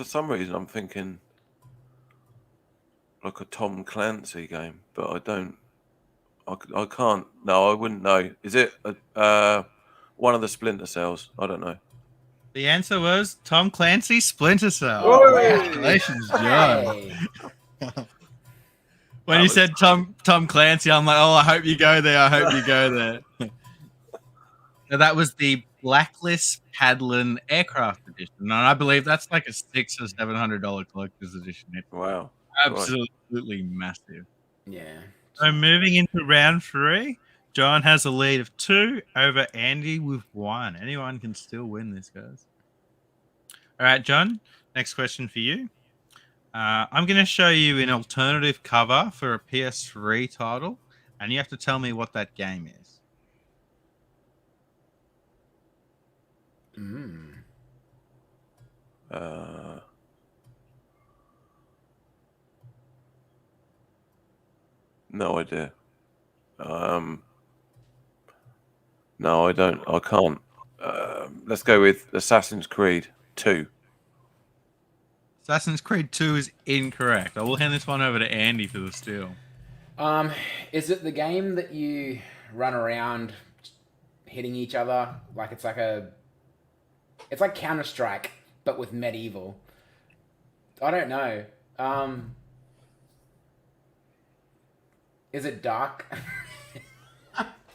some reason, I'm thinking like a Tom Clancy game, but I don't. I can't. No, I wouldn't know. Is it one of the Splinter Cells? I don't know.
The answer was Tom Clancy Splinter Cell.
Whoa!
Congratulations, John.
Hey.
When you said Tom Clancy, I'm like, oh, I hope you go there. I hope you go there. So that was the Blacklist Padlin Aircraft Edition, and I believe that's like a $600 or $700 collector's edition. It's
Wow.
absolutely massive.
Yeah.
So moving into round 3, John has a lead of 2 over Andy with 1. Anyone can still win this, guys. All right, John, next question for you. I'm going to show you an alternative cover for a PS3 title, and you have to tell me what that game is.
No idea. No, I don't. I can't. Let's go with Assassin's Creed 2.
Assassin's Creed 2 is incorrect. I will hand this one over to Andy for the steal.
Is it the game that you run around hitting each other like it's like Counter-Strike but with medieval? I don't know. Is it Dark?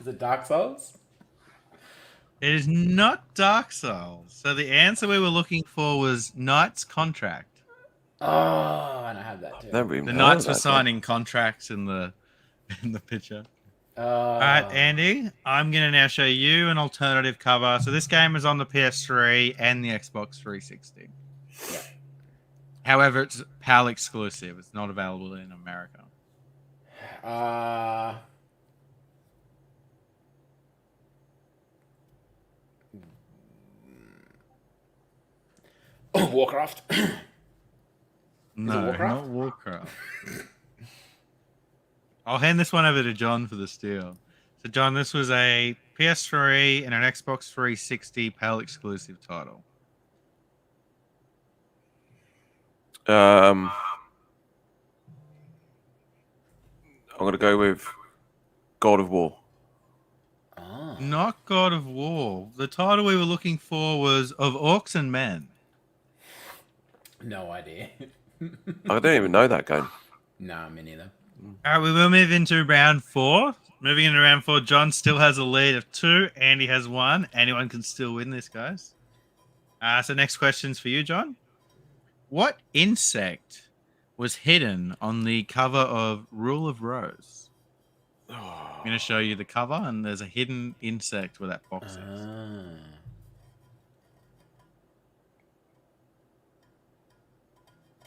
Is it Dark Souls?
It is not Dark Souls. So the answer we were looking for was Knight's Contract.
Oh, and I have that too.
Never even
The
heard
Knights
of
were
that
signing contracts in the picture. All right, Andy, I'm going to now show you an alternative cover. So this game is on the PS3 and the Xbox 360.
Yeah.
However, it's PAL exclusive. It's not available in America.
Warcraft.
No,
Warcraft?
not Warcraft. I'll hand this one over to John for the steal. So, John, this was a PS3 and an Xbox 360 PAL exclusive title.
I'm going to go with God of War.
Oh.
Not God of War. The title we were looking for was Of Orcs and Men.
No idea.
I don't even know that game.
Nah, me neither.
All right, we will move into round 4. Moving into round 4, John still has a lead of 2. Andy has 1. Anyone can still win this, guys. So next question's for you, John. What insect was hidden on the cover of Rule of Rose? I'm going to show you the cover, and there's a hidden insect where that box is.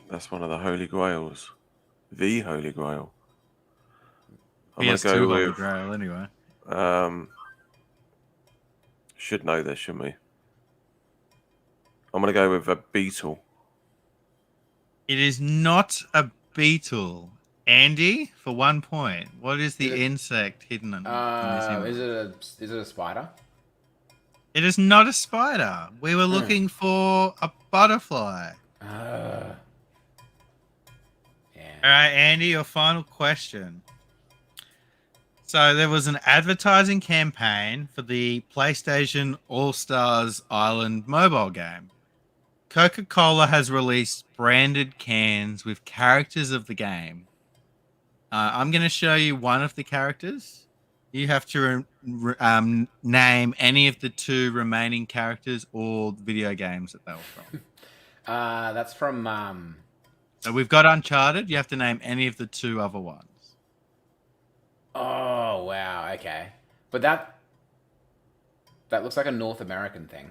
That's one of the Holy Grails. The Holy Grail. I'm
PS2
going to go
Holy
with...
Grail, anyway.
Should know this, shouldn't we? I'm going to go with a beetle.
It is not a beetle. Andy, for 1 point. What is the insect hidden in this image?
Is it a spider?
It is not a spider. We were looking for a butterfly.
Yeah.
All right, Andy, your final question. So there was an advertising campaign for the PlayStation All-Stars Island mobile game. Coca-Cola has released branded cans with characters of the game. I'm going to show you one of the characters. You have to name any of the 2 remaining characters or video games that they were from.
That's from...
So we've got Uncharted. You have to name any of the 2 other ones.
Oh, wow. Okay. But that looks like a North American thing.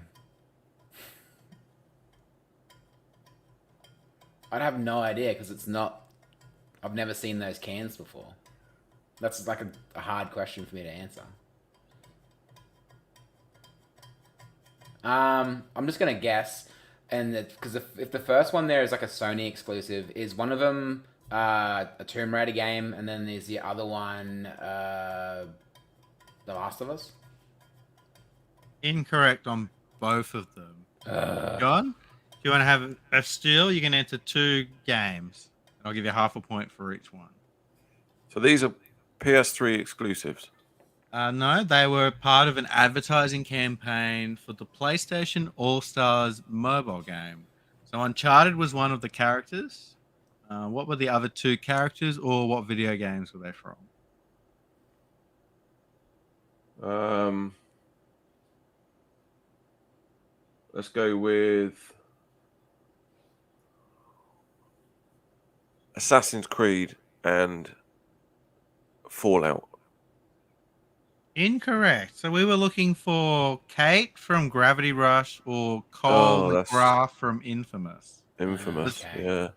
I'd have no idea because it's not... I've never seen those cans before. That's like a hard question for me to answer. I'm just going to guess. And because if the first one there is like a Sony exclusive, is one of them a Tomb Raider game, and then there's the other one, The Last of Us?
Incorrect on both of them. John, do you want to have a steal? You can enter 2 games. I'll give you half a point for each one.
So these are PS3 exclusives.
No, they were part of an advertising campaign for the PlayStation All-Stars mobile game. So Uncharted was one of the characters. What were the other 2 characters, or what video games were they from?
Let's go with Assassin's Creed and Fallout.
Incorrect. So we were looking for Kate from Gravity Rush or Cole McGrath from Infamous.
Infamous,
Okay.
yeah.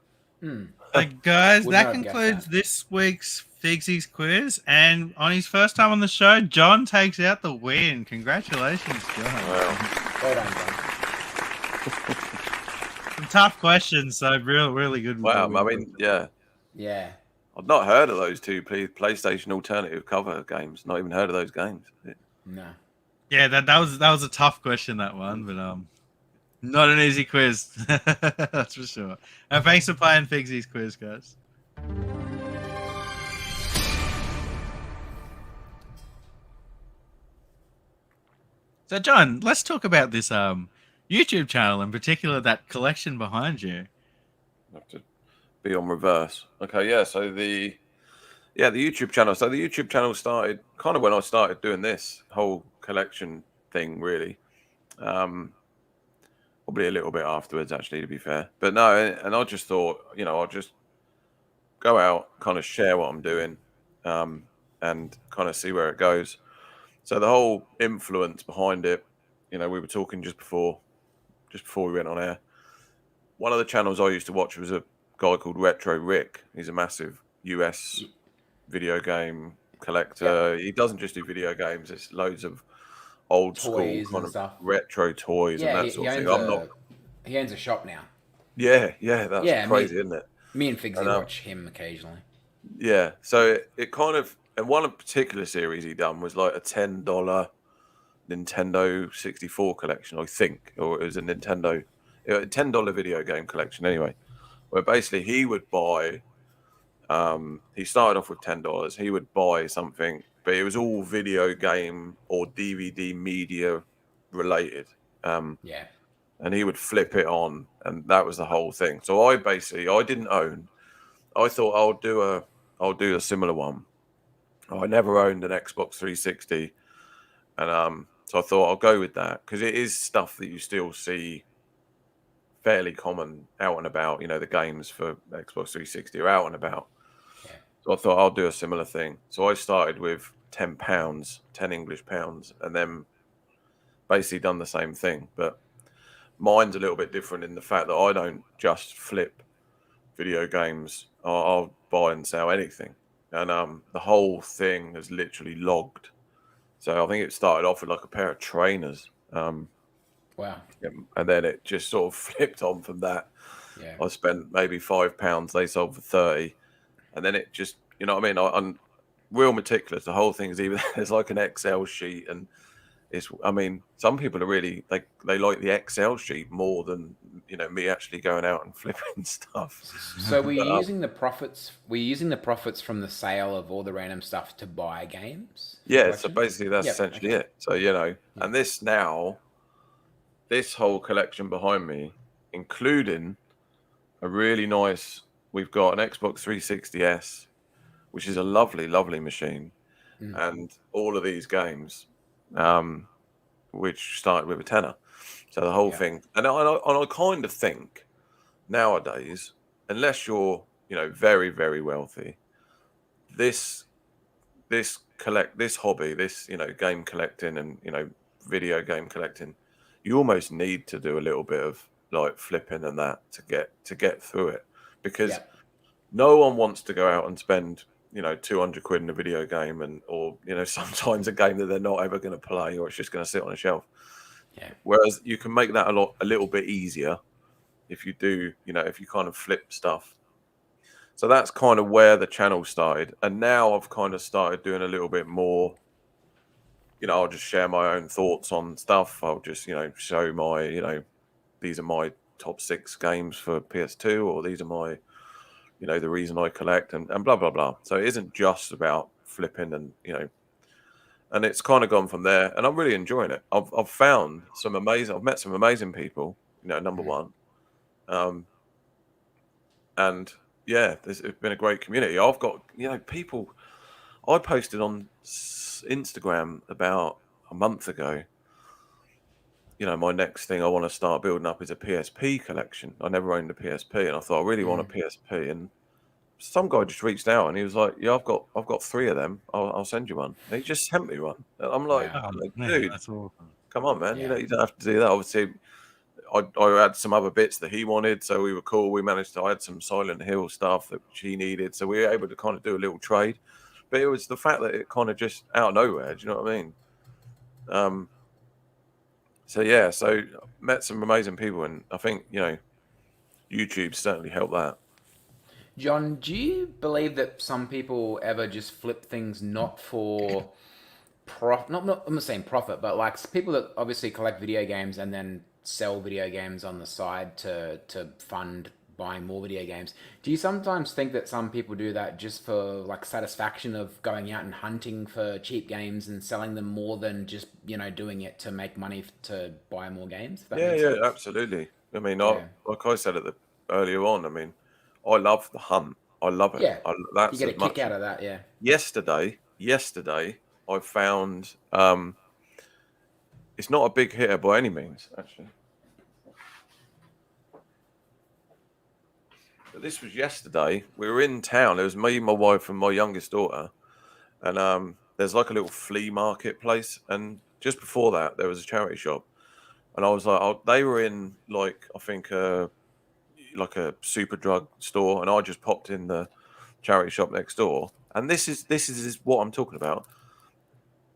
So guys,
Would
that
not have guessed
concludes
that.
this week's Fixie's quiz. And on his first time on the show, John takes out the win. Congratulations, John.
Wow.
Well done, John.
Some tough questions, so really good.
Wow, I mean, yeah.
Yeah.
I've not heard of those 2 PlayStation alternative cover games. Not even heard of those games.
No.
Yeah, that was a tough question, that one, but not an easy quiz. That's for sure. And thanks for playing Fixie's quiz, guys. So, John, let's talk about this YouTube channel, in particular that collection behind you.
Have to be on reverse. Okay, yeah. So the YouTube channel. So the YouTube channel started kind of when I started doing this whole collection thing, really. Probably a little bit afterwards, actually, to be fair. But no, and I just thought, I'll just go out, kind of share what I'm doing. and kind of see where it goes. So the whole influence behind it, we were talking just before we went on air. One of the channels I used to watch was a guy called Retro Rick. He's a massive US video game collector. He doesn't just do video games; it's loads of old school
Toys
kind
and
of
stuff.
retro toys and
Yeah,
that sort of thing.
he owns a shop now.
Yeah, that's
Yeah,
crazy, isn't it?
Me and Fixie
And,
watch him occasionally.
yeah, so it kind of, and one particular series he done was like a $10 Nintendo 64 collection, I think, or it was a $10 video game collection anyway, where basically he would buy. He started off with $10. He would buy something, but it was all video game or DVD media related.
Yeah.
And he would flip it on, and that was the whole thing. So I didn't own. I thought I'll do a similar one. I never owned an Xbox 360, and so I thought I'll go with that because it is stuff that you still see fairly common out and about. The games for Xbox 360 are out and about.
Yeah.
So I thought I'll do a similar thing. So I started with £10, 10 English pounds, and then basically done the same thing. But mine's a little bit different in the fact that I don't just flip video games. I'll buy and sell anything. And the whole thing is literally logged. So I think it started off with like a pair of trainers.
Wow.
And then it just sort of flipped on from that.
Yeah.
I spent maybe £5. They sold for 30. And then it just, you know what I mean? I'm real meticulous. The whole thing is even, there's like an Excel sheet, and some people are really, they like the Excel sheet more than, me actually going out and flipping stuff.
So were you using the profits? Were you using the profits from the sale of all the random stuff to buy games?
Yeah, so basically that's essentially it. So, and this whole collection behind me, including a really nice, we've got an Xbox 360S, which is a lovely, lovely machine, and all of these games, which started with a tenner. So the whole thing, and I kind of think nowadays, unless you're, very, very wealthy, this hobby, this, game collecting and, video game collecting, you almost need to do a little bit of like flipping and that to get through it, because no one wants to go out and spend 200 quid in a video game or sometimes a game that they're not ever going to play, or it's just going to sit on a shelf. Whereas you can make that a little bit easier if you do, if you kind of flip stuff. So that's kind of where the channel started, and now I've kind of started doing a little bit more. I'll just share my own thoughts on stuff. I'll just show my these are my top 6 games for PS2, or these are my the reason I collect, and blah blah blah. So it isn't just about flipping, and and it's kind of gone from there, and I'm really enjoying it. I've met some amazing people, number one, and yeah, it's been a great community. I've got people. I posted on Instagram about a month ago. My next thing I want to start building up is a PSP collection. I never owned a PSP, and I thought I really want a PSP. And some guy just reached out, and he was like, "Yeah, I've got 3 of them. I'll send you one." And he just sent me one. And I'm like, "Dude,
that's awesome.
Come on, man! You don't have to do that." Obviously, I had some other bits that he wanted, so we were cool. I had some Silent Hill stuff that he needed, so we were able to kind of do a little trade. But it was the fact that it kind of just out of nowhere. Do you know what I mean? So met some amazing people, and I think YouTube certainly helped that.
John, do you believe that some people ever just flip things not for I'm not saying profit, but like people that obviously collect video games and then sell video games on the side to fund buying more video games. Do you sometimes think that some people do that just for like satisfaction of going out and hunting for cheap games and selling them more than just doing it to make money to buy more games?
Yeah, absolutely. I mean, like I said earlier on, I mean, I love the hunt. I love it.
Yeah,
that's
you get a kick out of that. Yeah.
Yesterday, I found it's not a big hitter by any means, actually. But this was yesterday. We were in town. It was me, my wife, and my youngest daughter, and there's like a little flea market place, and just before that there was a charity shop, and I was like, they were in like I think like a super drug store, and I just popped in the charity shop next door, and this is what I'm talking about.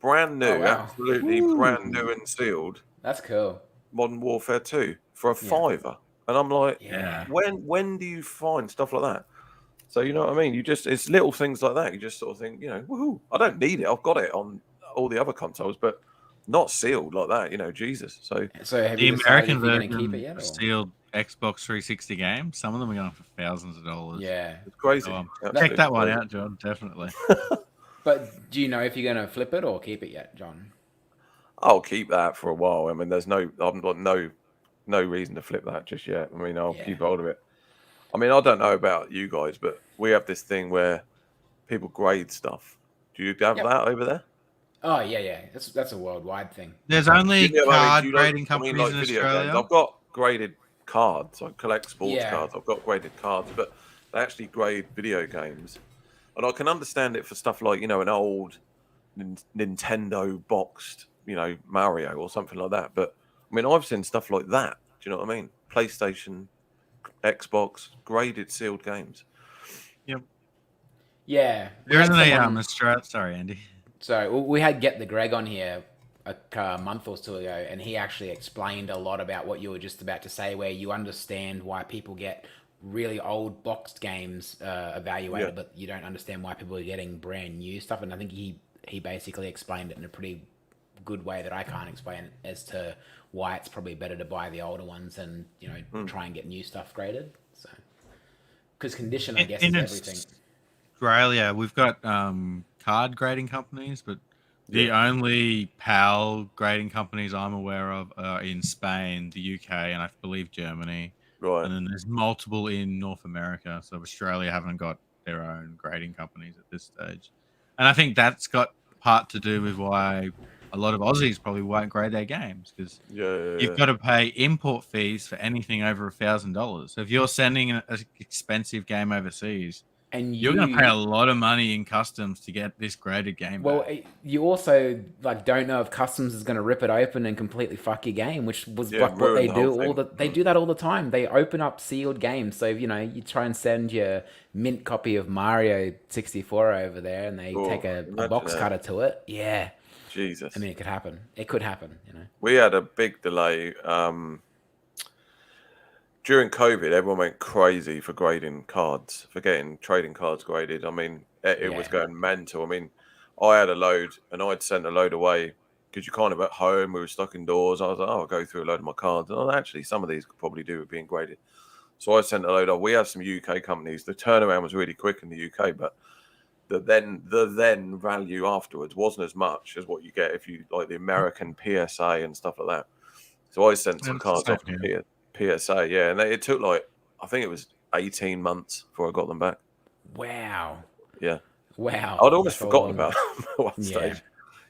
Brand new,
Oh wow.
absolutely brand new and sealed.
That's cool.
Modern Warfare 2 for a
Yeah.
fiver, and I'm like,
Yeah.
when do you find stuff like that? So you know what I mean? It's little things like that. You just sort of think, woohoo! I don't need it. I've got it on all the other consoles, but not sealed like that. Jesus. So
have
The
you decided
American
if you're going to keep it
version
yet?
of
Or?
sealed Xbox 360 games, some of them are going for thousands of dollars.
Yeah.
it's crazy.
So, check
Absolutely
that one
crazy.
out, John. Definitely.
But do you know if you're going to flip it or keep it yet, John?
I'll keep that for a while. I mean, there's I've got no reason to flip that just yet. I mean, I'll keep hold of it. I mean, I don't know about you guys, but we have this thing where people grade stuff. Do you have that over there?
Oh yeah. That's a worldwide thing.
There's only card
do you
grading companies
like
in
video
Australia.
games? I've got graded cards. I collect sports
Yeah.
cards. I've got graded cards, but they actually grade video games. And I can understand it for stuff like, an old Nintendo boxed, Mario or something like that. But I mean, I've seen stuff like that. Do you know what I mean? PlayStation, Xbox, graded sealed games.
Yep.
Yeah.
There isn't a Australia. Sorry, Andy.
So we had Get the Greg on here a month or so ago, and he actually explained a lot about what you were just about to say, where you understand why people get really old boxed games evaluated, but you don't understand why people are getting brand new stuff. And I think he basically explained it in a pretty good way that I can't explain as to why it's probably better to buy the older ones and try and get new stuff graded. So because condition, I guess, is everything.
Australia, we've got card grading companies, but the only PAL grading companies I'm aware of are in Spain, the UK, and I believe Germany.
Right.
And then there's multiple in North America. So Australia haven't got their own grading companies at this stage. And I think that's got part to do with why a lot of Aussies probably won't grade their games, because you've got to pay import fees for anything over $1,000. So if you're sending an expensive game overseas, and you're going to pay a lot of money in customs to get this graded game back.
You also don't know if customs is going to rip it open and completely fuck your game, which was what they do. They do that all the time. They open up sealed games. So you try and send your mint copy of Mario 64 over there, and they take a box cutter to it. Yeah,
Jesus.
I mean, it could happen. It could happen.
We had a big delay. During COVID, everyone went crazy for grading cards, for getting trading cards graded. I mean, it was going mental. I mean, I had a load, and I'd sent a load away because you're kind of at home. We were stuck indoors. I was like, I'll go through a load of my cards. And actually, some of these could probably do with being graded. So I sent a load off. We have some UK companies. The turnaround was really quick in the UK, but the then value afterwards wasn't as much as what you get if you like the American PSA and stuff like that. So I sent some cards off to PSA, and it took I think it was 18 months before I got them back.
Wow.
Yeah.
Wow.
I'd almost forgotten about them at one stage.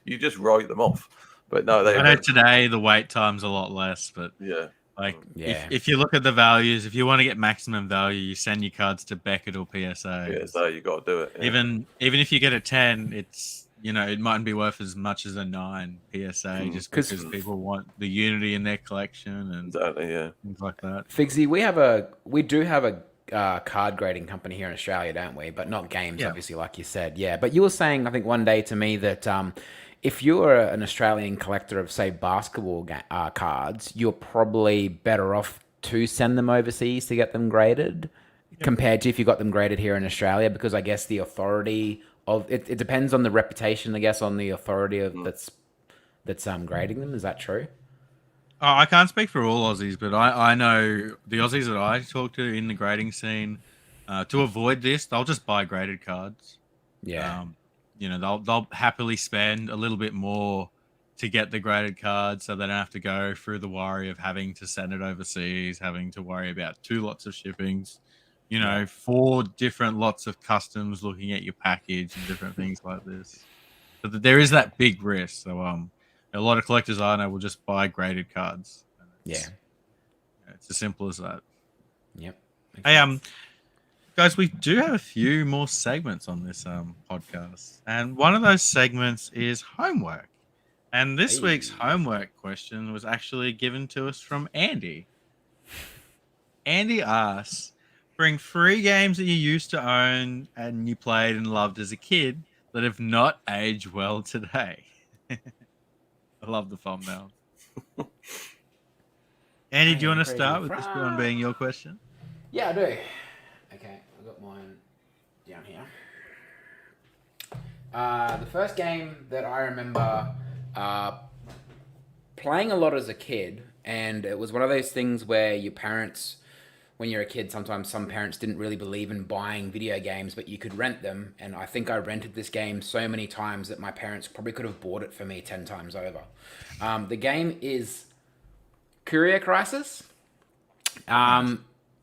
You just write them off. But no,
I know today the wait time's a lot less, but if you look at the values, if you want to get maximum value, you send your cards to Beckett or PSA.
PSA, you got to do it.
Yeah. Even if you get a 10, it's it mightn't be worth as much as a 9 PSA, just because people want the unity in their collection and things like that.
Fixie, we do have a card grading company here in Australia, don't we? But not games, obviously, like you said. Yeah, but you were saying, I think one day to me that if you're an Australian collector of, say, basketball cards, you're probably better off to send them overseas to get them graded compared to if you got them graded here in Australia, because I guess the authority of it depends on the reputation, I guess, on the authority of that's grading them. Is that true?
I can't speak for all Aussies, but I know the Aussies that I talk to in the grading scene, to avoid this, they'll just buy graded cards.
Yeah.
They'll happily spend a little bit more to get the graded card, so they don't have to go through the worry of having to send it overseas, having to worry about 2 lots of shippings, 4 different lots of customs looking at your package and different things like this. So there is that big risk. So a lot of collectors I know will just buy graded cards. It's as simple as that.
Yep.
Hey, Guys, we do have a few more segments on this podcast, and one of those segments is homework. And this week's
Hey.
homework question was actually given to us from Andy. Andy asks, bring 3 games that you used to own and you played and loved as a kid that have not aged well today. I love the thumbnail. Andy, do you want to start with this one being your question?
Yeah, I do. Okay, I've got mine down here. The first game that I remember playing a lot as a kid, and it was one of those things where your parents, when you're a kid, sometimes some parents didn't really believe in buying video games, but you could rent them. And I think I rented this game so many times that my parents probably could have bought it for me 10 times over. The game is Courier Crisis.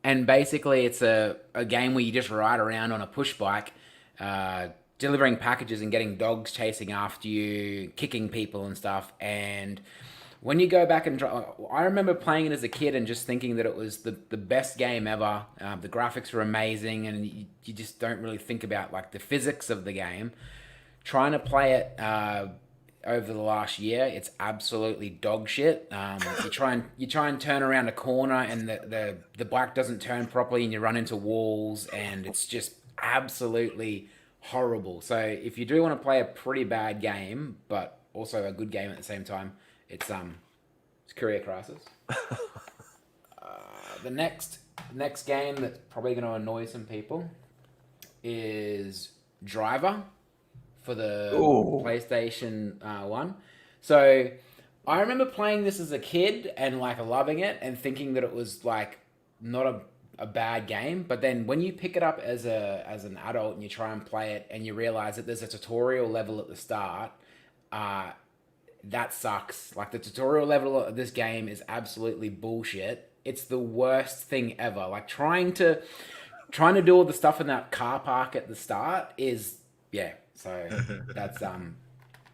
And basically it's a game where you just ride around on a push bike, delivering packages and getting dogs chasing after you, kicking people and stuff. And when you go back and I remember playing it as a kid and just thinking that it was the best game ever. The graphics were amazing, and you just don't really think about like the physics of the game. Trying to play it over the last year, it's absolutely dog shit. You try and turn around a corner and the bike doesn't turn properly, and you run into walls, and it's just absolutely horrible. So if you do want to play a pretty bad game but also a good game at the same time, it's Courier Crisis. The next game that's probably going to annoy some people is Driver for the PlayStation 1. So I remember playing this as a kid and like loving it and thinking that it was like not a bad game, but then when you pick it up as an adult and you try and play it and you realize that there's a tutorial level at the start, that sucks. Like the tutorial level of this game is absolutely bullshit. It's the worst thing ever. Like trying to do all the stuff in that car park at the start is so that's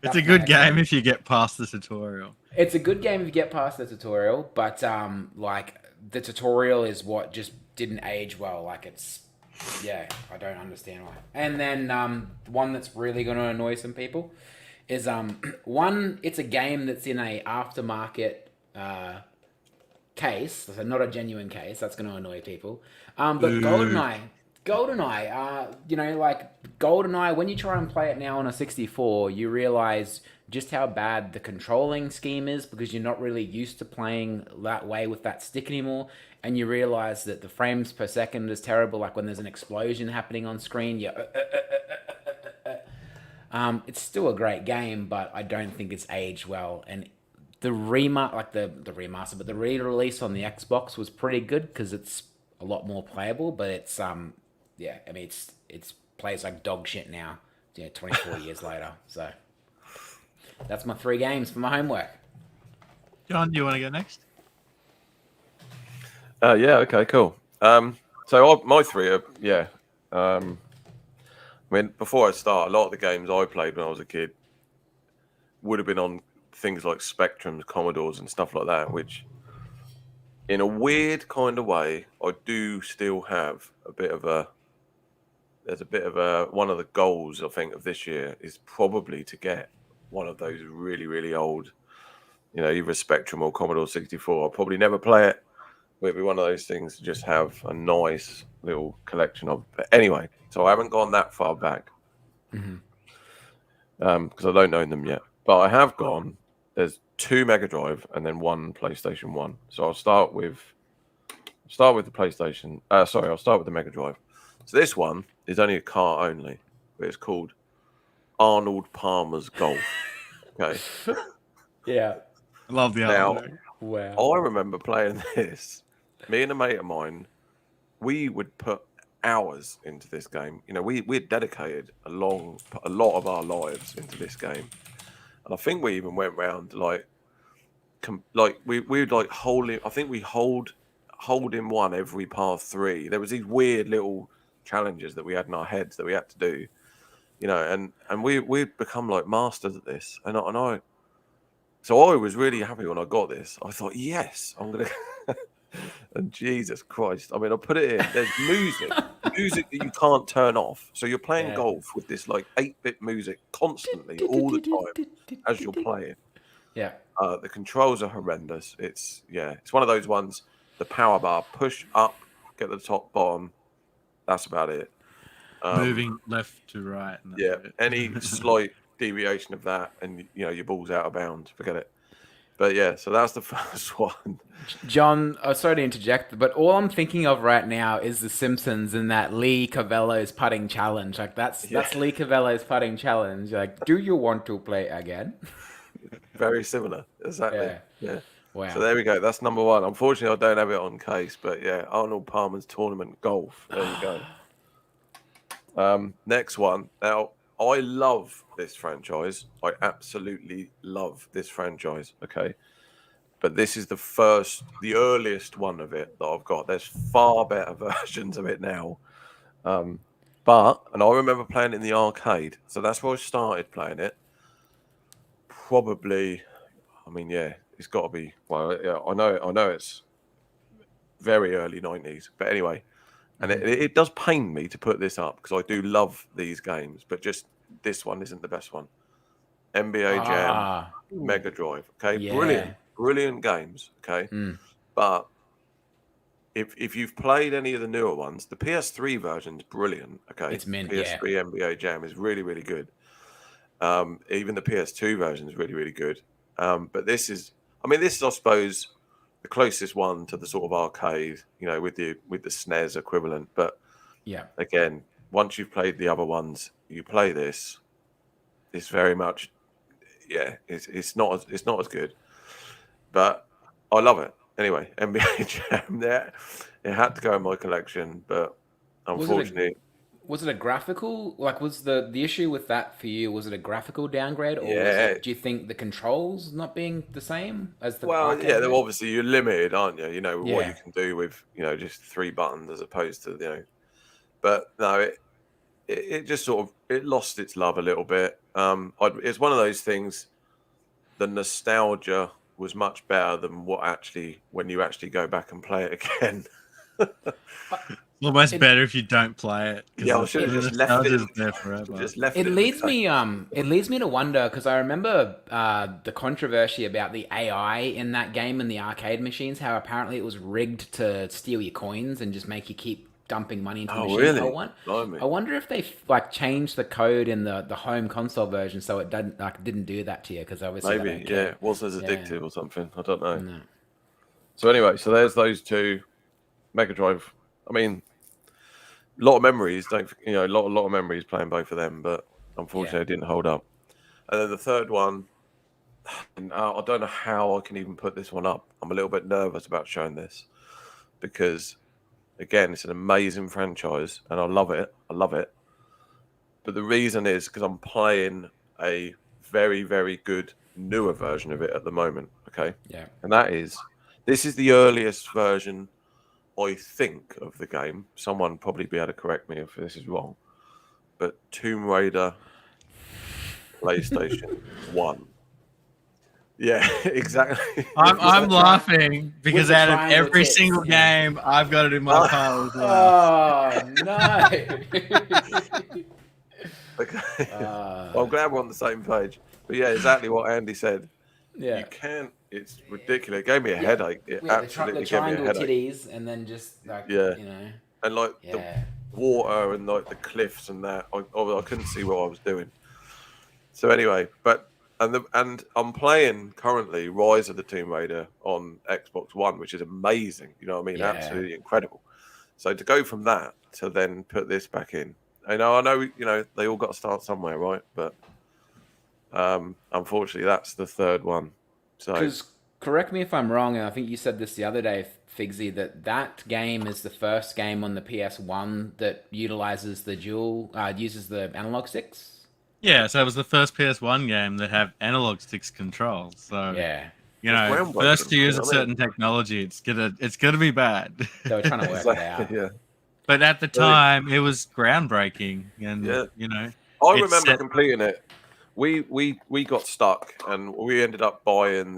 It's a good game if you get past the tutorial.
It's a good game if you get past the tutorial, but like the tutorial is what just didn't age well. Like it's I don't understand why. And then one that's really going to annoy some people is it's a game that's in a aftermarket case, so not a genuine case. That's going to annoy people. But GoldenEye, like GoldenEye, when you try and play it now on a 64, you realize just how bad the controlling scheme is because you're not really used to playing that way with that stick anymore. And you realize that the frames per second is terrible. Like when there's an explosion happening on screen, it's still a great game, but I don't think it's aged well. And the remaster, but the re-release on the Xbox was pretty good because it's a lot more playable. But it's it's plays like dog shit now. 24 years later. So that's my 3 games for my homework.
John, do you want to go next?
Okay, cool. So my 3 are I mean, before I start, a lot of the games I played when I was a kid would have been on things like Spectrums, Commodores, and stuff like that, which, in a weird kind of way, I do still have a bit of a. There's a bit of a one of the goals I think of this year is probably to get one of those really, really old, either Spectrum or Commodore 64. I'll probably never play it. But it'd be one of those things to just have a nice little collection of. But anyway, so I haven't gone that far back because I don't own them yet. But I have gone. There's 2 Mega Drive and then 1 PlayStation 1. So I'll start with the PlayStation. I'll start with the Mega Drive. So this one is only a car only, but it's called Arnold Palmer's Golf. Okay.
Yeah.
I love the artwork.
Wow.
I remember playing this. Me and a mate of mine, we would put hours into this game. We'd dedicated a lot of our lives into this game, and I think we even went round we'd hold him. I think we hold him one every par 3. There was these weird little challenges that we had in our heads that we had to do, and we'd become like masters at this, and I. So I was really happy when I got this. I thought, yes, I'm gonna. And Jesus Christ, I mean, I put it in. There's music. You music that you can't turn off. So you're playing golf with this like 8-bit music constantly all the time as you're playing.
Yeah.
The controls are horrendous. It's one of those ones. The power bar, push up, get the top, bottom. That's about it.
Moving left to right. And
Yeah, any slight deviation of that, and your ball's out of bounds. Forget it. But yeah, so that's the first one.
John, sorry to interject, but all I'm thinking of right now is The Simpsons and that Lee Cavello's putting challenge. Like that's Lee Cavello's putting challenge. Like, do you want to play again?
Very similar, exactly. Yeah.
Wow.
So there we go. That's number one. Unfortunately, I don't have it on case, but yeah, Arnold Palmer's Tournament Golf. There you go. Next one. Now, I love this franchise. I absolutely love this franchise. Okay. But this is the earliest one of it that I've got. There's far better versions of it now. And I remember playing it in the arcade. So that's where I started playing it. Probably, it's got to be, I know it's very early 90s. But anyway, and it does pain me to put this up because I do love these games, but just this one isn't the best one. NBA Jam, Mega Drive. Okay, brilliant games. Okay, but if you've played any of the newer ones, the PS3 version's brilliant. Okay,
it's mint.
PS3 NBA Jam is really, really good. Even the PS2 version is really, really good. But this is, I suppose, the closest one to the sort of arcade, with the SNES equivalent. But again, once you've played the other ones, you play this. It's very much, it's not as good. But I love it anyway. NBA Jam, it had to go in my collection, but unfortunately.
Was it a graphical? Like, was the issue with that for you? Was it a graphical downgrade, or do you think the controls not being the same as the?
Well, obviously you're limited, aren't you? What you can do with just 3 buttons as opposed to But no, it just sort of it lost its love a little bit. It's one of those things. The nostalgia was much better than when you actually go back and play it again.
Almost better if you don't play it.
Yeah, I should have just left it
there forever.
It leads me to wonder, because I remember the controversy about the AI in that game and the arcade machines. How apparently it was rigged to steal your coins and just make you keep dumping money into the machine.
Really?
I wonder if they changed the code in the home console version so it didn't do that to you, because obviously
maybe it wasn't as addictive or something. I don't know. No. So anyway, there's those two. Mega Drive. A lot of memories. A lot of memories playing both of them, but unfortunately, it didn't hold up. And then the third one, I don't know how I can even put this one up. I'm a little bit nervous about showing this because, again, it's an amazing franchise, and I love it. But the reason is because I'm playing a very, very good newer version of it at the moment. Okay.
Yeah.
And this is the earliest version, I think, of the game. Someone probably be able to correct me if this is wrong. But Tomb Raider, PlayStation 1. Yeah, exactly.
I'm laughing because out of every single game, I've got it in my pile as well.
Oh, no.
Okay. Well, I'm glad we're on the same page. But yeah, exactly what Andy said.
Yeah.
You can't. It's ridiculous. It gave me a headache. It absolutely
the
gave me a
triangle
headache.
titties, and then just
and the water and the cliffs and that. I couldn't see what I was doing. So anyway, and I'm playing currently Rise of the Tomb Raider on Xbox One, which is amazing. You know what I mean? Absolutely incredible. So to go from that to then put this back in, I know, they all got to start somewhere, right? But unfortunately, that's the third one. So,
because correct me if I'm wrong, and I think you said this the other day, Fixie, that game is the first game on the PS1 that uses the analog sticks.
Yeah, so it was the first PS1 game that have analog sticks control. So first to use a certain technology, it's gonna be bad.
They were trying to work it out.
Yeah.
But at the time, it was groundbreaking, and
I remember completing it. We got stuck, and we ended up buying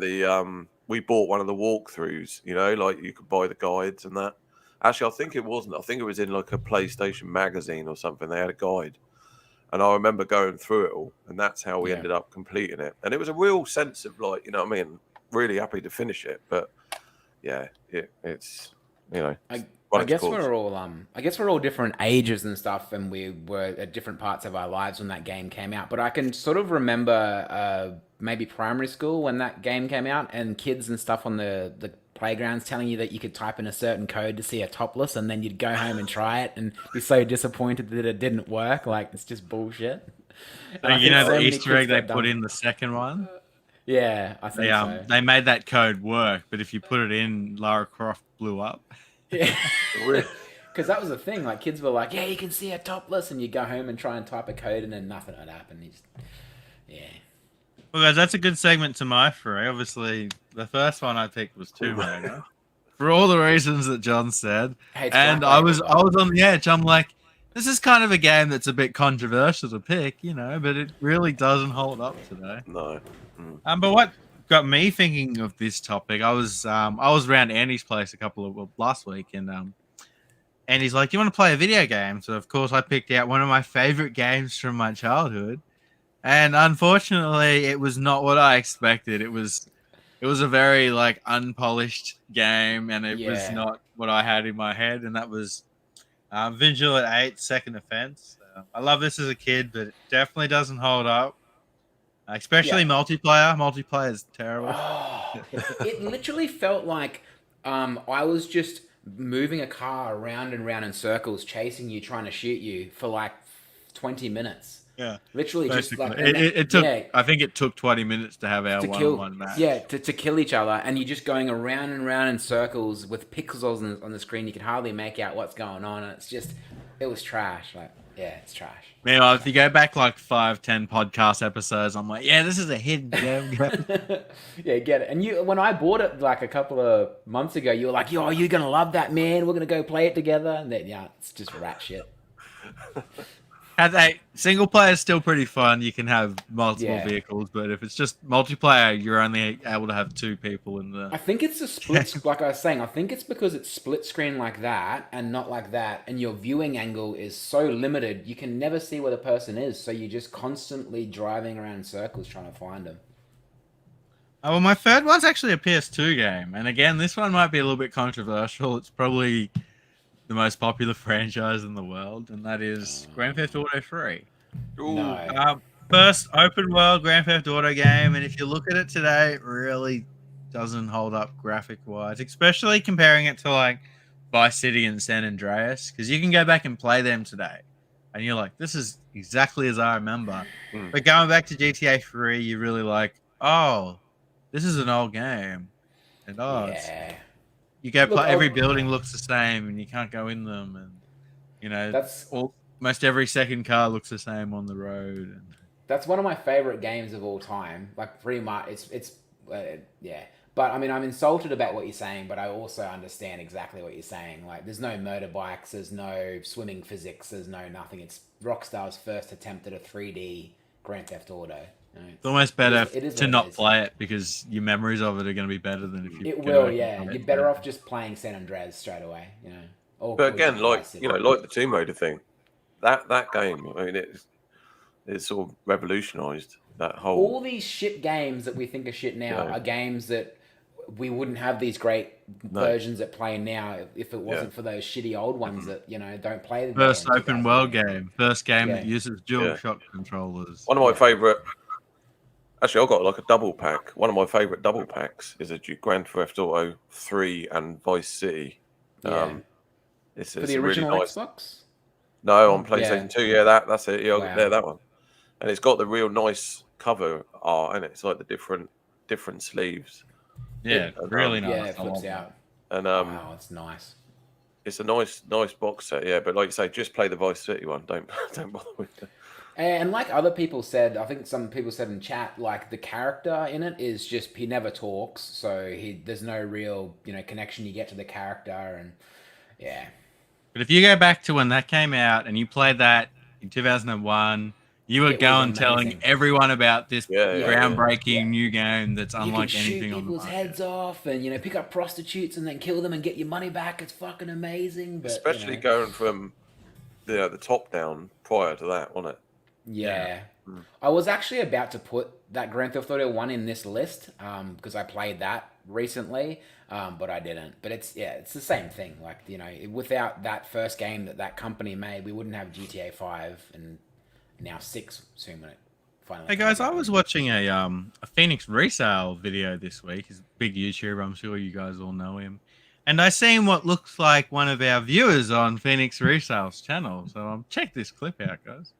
we bought one of the walkthroughs. Like you could buy the guides and that, Actually, I think it wasn't. I think it was in like a PlayStation magazine or something. They had a guide, and I remember going through it all, and that's how we ended up completing it. And it was a real sense of like, you know what I mean? Really happy to finish it, but yeah, it's you know.
I guess we're all I guess we're all different ages and stuff, and we were at different parts of our lives when that game came out. But I can sort of remember maybe primary school when that game came out, and kids and stuff on the playgrounds telling you that you could type in a certain code to see a topless, and then you'd go home and try it and be so disappointed that it didn't work. Like, it's just bullshit.
You know the Easter egg they put in the second one?
Yeah, I think so.
They made that code work, but if you put it in, Lara Croft blew up.
Yeah, because that was the thing. Like, kids were like, "Yeah, you can see a topless," and you go home and try and type a code, and then nothing would happen. Yeah.
Well, guys, that's a good segment to my three. Obviously, the first one I picked was Tomb Raider, for all the reasons that John said.
Hey,
and I was on the edge. I'm like, this is kind of a game that's a bit controversial to pick, you know, but it really doesn't hold up today.
No.
But what got me thinking of this topic, I was around Andy's place last week, and Andy's like, "You want to play a video game?" So of course I picked out one of my favorite games from my childhood, and unfortunately it was not what I expected. It was a very like unpolished game, and it was not what I had in my head, and that was Vigil at 8 Second Offense. I love this as a kid, but it definitely doesn't hold up. Especially multiplayer. Multiplayer is terrible.
Oh, it literally felt like I was just moving a car around and round in circles, chasing you, trying to shoot you for like 20 minutes.
Yeah,
literally
basically.
just like
it took. I think it took 20 minutes to have our one-on-one match.
Yeah, to kill each other, and you're just going around and round in circles with pixels on the screen. You can hardly make out what's going on, and it was trash. Like, yeah, it's trash.
Meanwhile, if you go back like 5-10 podcast episodes, I'm like, yeah, this is a hidden game.
Yeah, get it. And when I bought it like a couple of months ago, you were like, "Yo, you're gonna love that, man. We're gonna go play it together." And then it's just rat shit.
Single player is still pretty fun. You can have multiple vehicles, but if it's just multiplayer, you're only able to have 2 people in the.
I think it's a split. Like I was saying, I think it's because it's split screen like that and not like that, and your viewing angle is so limited. You can never see where the person is, so you're just constantly driving around in circles trying to find them.
Oh, well, my third one's actually a PS2 game, and again, this one might be a little bit controversial. It's probably the most popular franchise in the world, and that is Grand Theft Auto 3.
No.
First open world Grand Theft Auto game, and if you look at it today, it really doesn't hold up graphic wise, especially comparing it to like Vice City and San Andreas, because you can go back and play them today, and you're like, this is exactly as I remember. But going back to GTA 3, you're really like, oh, this is an old game, and you go play. Every building looks the same, and you can't go in them, and you know almost every second car looks the same on the road. And
that's one of my favorite games of all time. Like, pretty much, it's But I mean, I'm insulted about what you're saying, but I also understand exactly what you're saying. Like, there's no motorbikes, there's no swimming physics, there's no nothing. It's Rockstar's first attempt at a 3D Grand Theft Auto.
It's almost better to not play it, because your memories of it are going to be better than if you.
It will, yeah. You're better off just playing San Andreas straight away, you know.
But again, like the Tomb Raider thing, that game, I mean, it's sort of revolutionised that whole.
All these shit games that we think are shit now are games that we wouldn't have these great versions that play now if it wasn't for those shitty old ones that don't play.
First open world game, first game that uses dual shock controllers.
One of my favourite. Actually, I've got like a double pack. One of my favourite double packs is a Grand Theft Auto 3 and Vice City. It's
for the original
really nice.
Xbox?
No, on PlayStation 2. Yeah, that's it. Yeah, that one. And it's got the real nice cover art, and it's like the different sleeves.
Yeah, really nice.
Yeah, it flips out.
And
wow, it's nice.
It's a nice box set. Yeah, but like you say, just play the Vice City one. Don't bother with it.
And like other people said, I think some people said in chat, like the character in it is just, he never talks, so there's no real connection you get to the character, and But
if you go back to when that came out and you played that in 2001, You were
It was
going telling
amazing.
everyone about this
Yeah.
groundbreaking new game that's
You can
unlike
shoot
anything on the
people's
market.
heads off, and pick up prostitutes and then kill them and get your money back. It's fucking amazing. But
Especially going from the top down prior to that, wasn't it?
yeah.
Mm.
I was actually about to put that Grand Theft Auto 1 in this list because I played that recently, but I didn't. But it's the same thing. Like, without that first game that company made, we wouldn't have GTA 5 and now 6 soon when it finally
Hey
comes
guys, I
out.
was watching a Phoenix resale video this week. He's a big YouTuber. I'm sure you guys all know him. And I seen what looks like one of our viewers on Phoenix Resale's channel. So check this clip out, guys.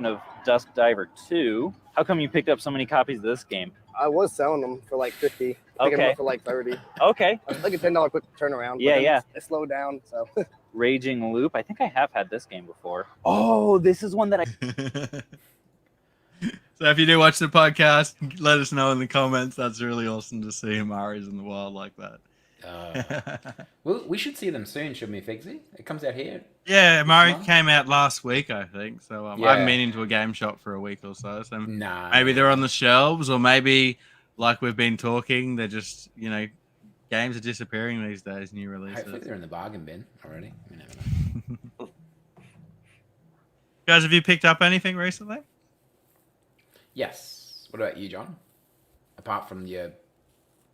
Of Dusk Diver 2. How come you picked up so many copies of this game?
I was selling them for like 50. Picking them up for like 30.
Okay.
It's like a $10 quick turnaround.
Yeah,
but
yeah.
It slowed down. So.
Raging Loop. I think I have had this game before. Oh, this is one that I.
So if you do watch the podcast, let us know in the comments. That's really awesome to see Amari's in the wild like that.
Well, we should see them soon, shouldn't we, Fixie? It comes out here.
Yeah, Amari came out last week, I think. So I
Yeah.
haven't been into a game shop for a week or so. So
Nah.
maybe they're on the shelves, or maybe, like we've been talking, they're just, games are disappearing these days, new releases.
Hopefully they're in the bargain bin already. You never know.
Guys, have you picked up anything recently?
Yes. What about you, John? Apart from your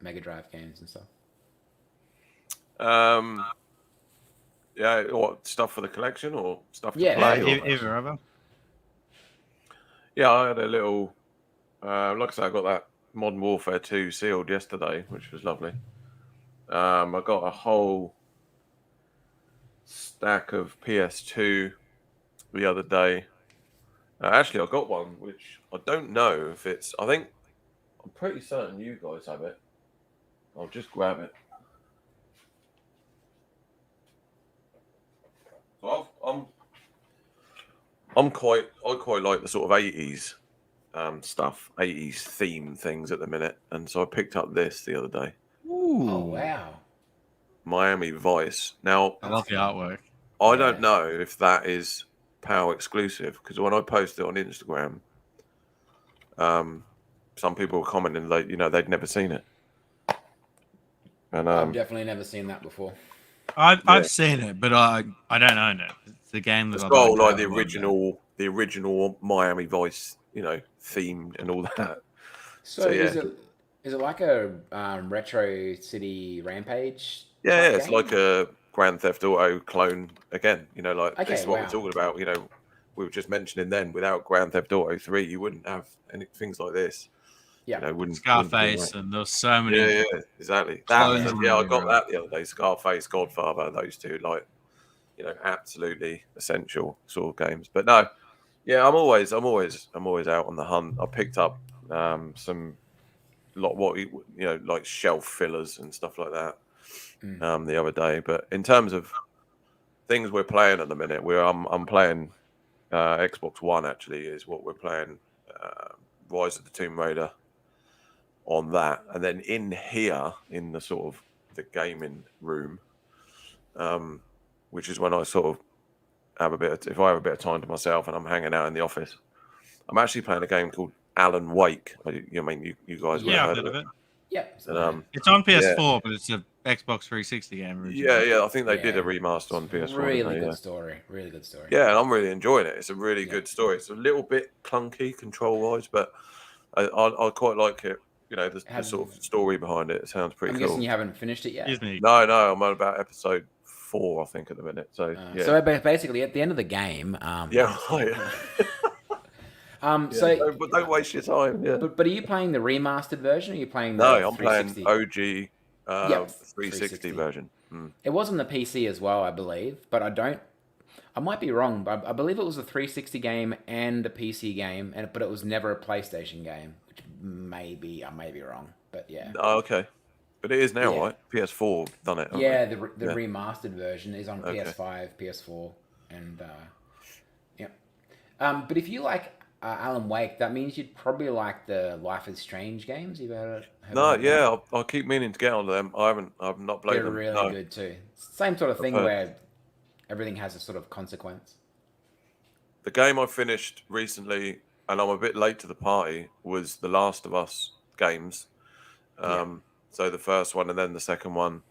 Mega Drive games and stuff.
Yeah, what stuff for the collection or stuff to
Yeah.
play?
Yeah,
or...
either of them.
Yeah, I had a little. Like I said, I got that Modern Warfare 2 sealed yesterday, which was lovely. I got a whole stack of PS2 the other day. Actually, I got one which I don't know if it's. I'm pretty certain you guys have it. I'll just grab it. So I quite like the sort of 80s stuff, 80s theme things at the minute, and so I picked up this the other day.
Ooh.
Oh, wow.
Miami Vice. Now,
I love the artwork.
I don't know if that is PAL exclusive, because when I posted it on Instagram, some people were commenting that they'd never seen it, and
I've definitely never seen that before.
I've seen it, but I don't own it. It's the game that
it's
I'd
got
to
like the
have one day.
original Miami Vice, themed and all that.
So
yeah.
Is it like a Retro City Rampage?
Yeah,
type
it's
game?
like a Grand Theft Auto clone again. This is what
wow.
we're talking about. We were just mentioning then, without Grand Theft Auto 3, you wouldn't have things like this.
Yeah,
wouldn't
Scarface, and there's so many.
Yeah, exactly.
Clones
I
and
got
really
that the other day. Scarface, Godfather, those two, absolutely essential sort of games. But no, yeah, I'm always out on the hunt. I picked up some like shelf fillers and stuff like that the other day. But in terms of things we're playing at the minute, I'm playing Xbox One. Actually, is what we're playing. Rise of the Tomb Raider on that, and then in here in the sort of the gaming room, which is when I sort of if I have a bit of time to myself and I'm hanging out in the office, I'm actually playing a game called Alan Wake. You guys would have heard of it.
Yeah.
And,
It's on PS4, but it's a Xbox 360 game originally.
Yeah. I think they did a remaster on PS4.
Really good story. Really good story.
Yeah, and I'm really enjoying it. It's a really good story. It's a little bit clunky control-wise, but I quite like it. The sort of story behind it. It sounds pretty
I'm
cool.
guessing you haven't finished it yet.
No, I'm on about episode 4, I think, at the minute. So
So basically, at the end of the game,
right.
So
but don't waste your time. Yeah.
But are you playing the remastered version? Or are you playing the
No, I'm playing
360?
OG 360 version.
It was on the PC as well, I believe, but I might be wrong, but I believe it was a 360 game and a PC game, but it was never a PlayStation game, which I may be wrong, but yeah.
Oh, okay. But it is now, right? PS4 done it.
Yeah, the remastered version is on PS5, PS4, and but if you like Alan Wake, that means you'd probably like the Life is Strange games. You've heard
No,
of them?
yeah, I keep meaning to get on them. I've not played
They're
them.
really
No,
good too. Same sort of
I've
thing
heard.
where everything has a sort of consequence.
The game I finished recently, and I'm a bit late to the party, was the Last of Us games. So the first one and then the second one,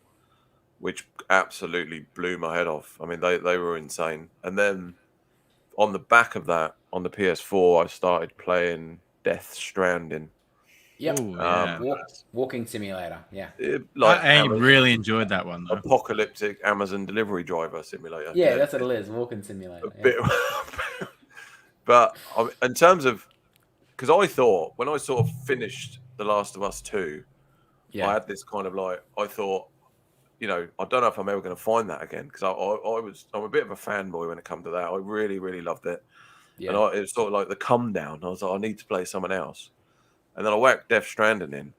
which absolutely blew my head off. I mean, they were insane. And then on the back of that, on the PS4, I started playing Death Stranding.
Yep.
Ooh, yeah.
Walking simulator. Yeah.
Like
I really enjoyed that one though.
apocalyptic Amazon delivery driver simulator.
Yeah, that's what it is. Walking simulator.
A bit, but in terms of, because I thought when I sort of finished The Last of Us 2, I had this kind of like, I thought, you know, I don't know if I'm ever going to find that again, because I'm a bit of a fanboy when it comes to that. I really, really loved it.
Yeah.
And it was sort of like the come down. I was like, I need to play someone else. And then I whacked Death Stranding in.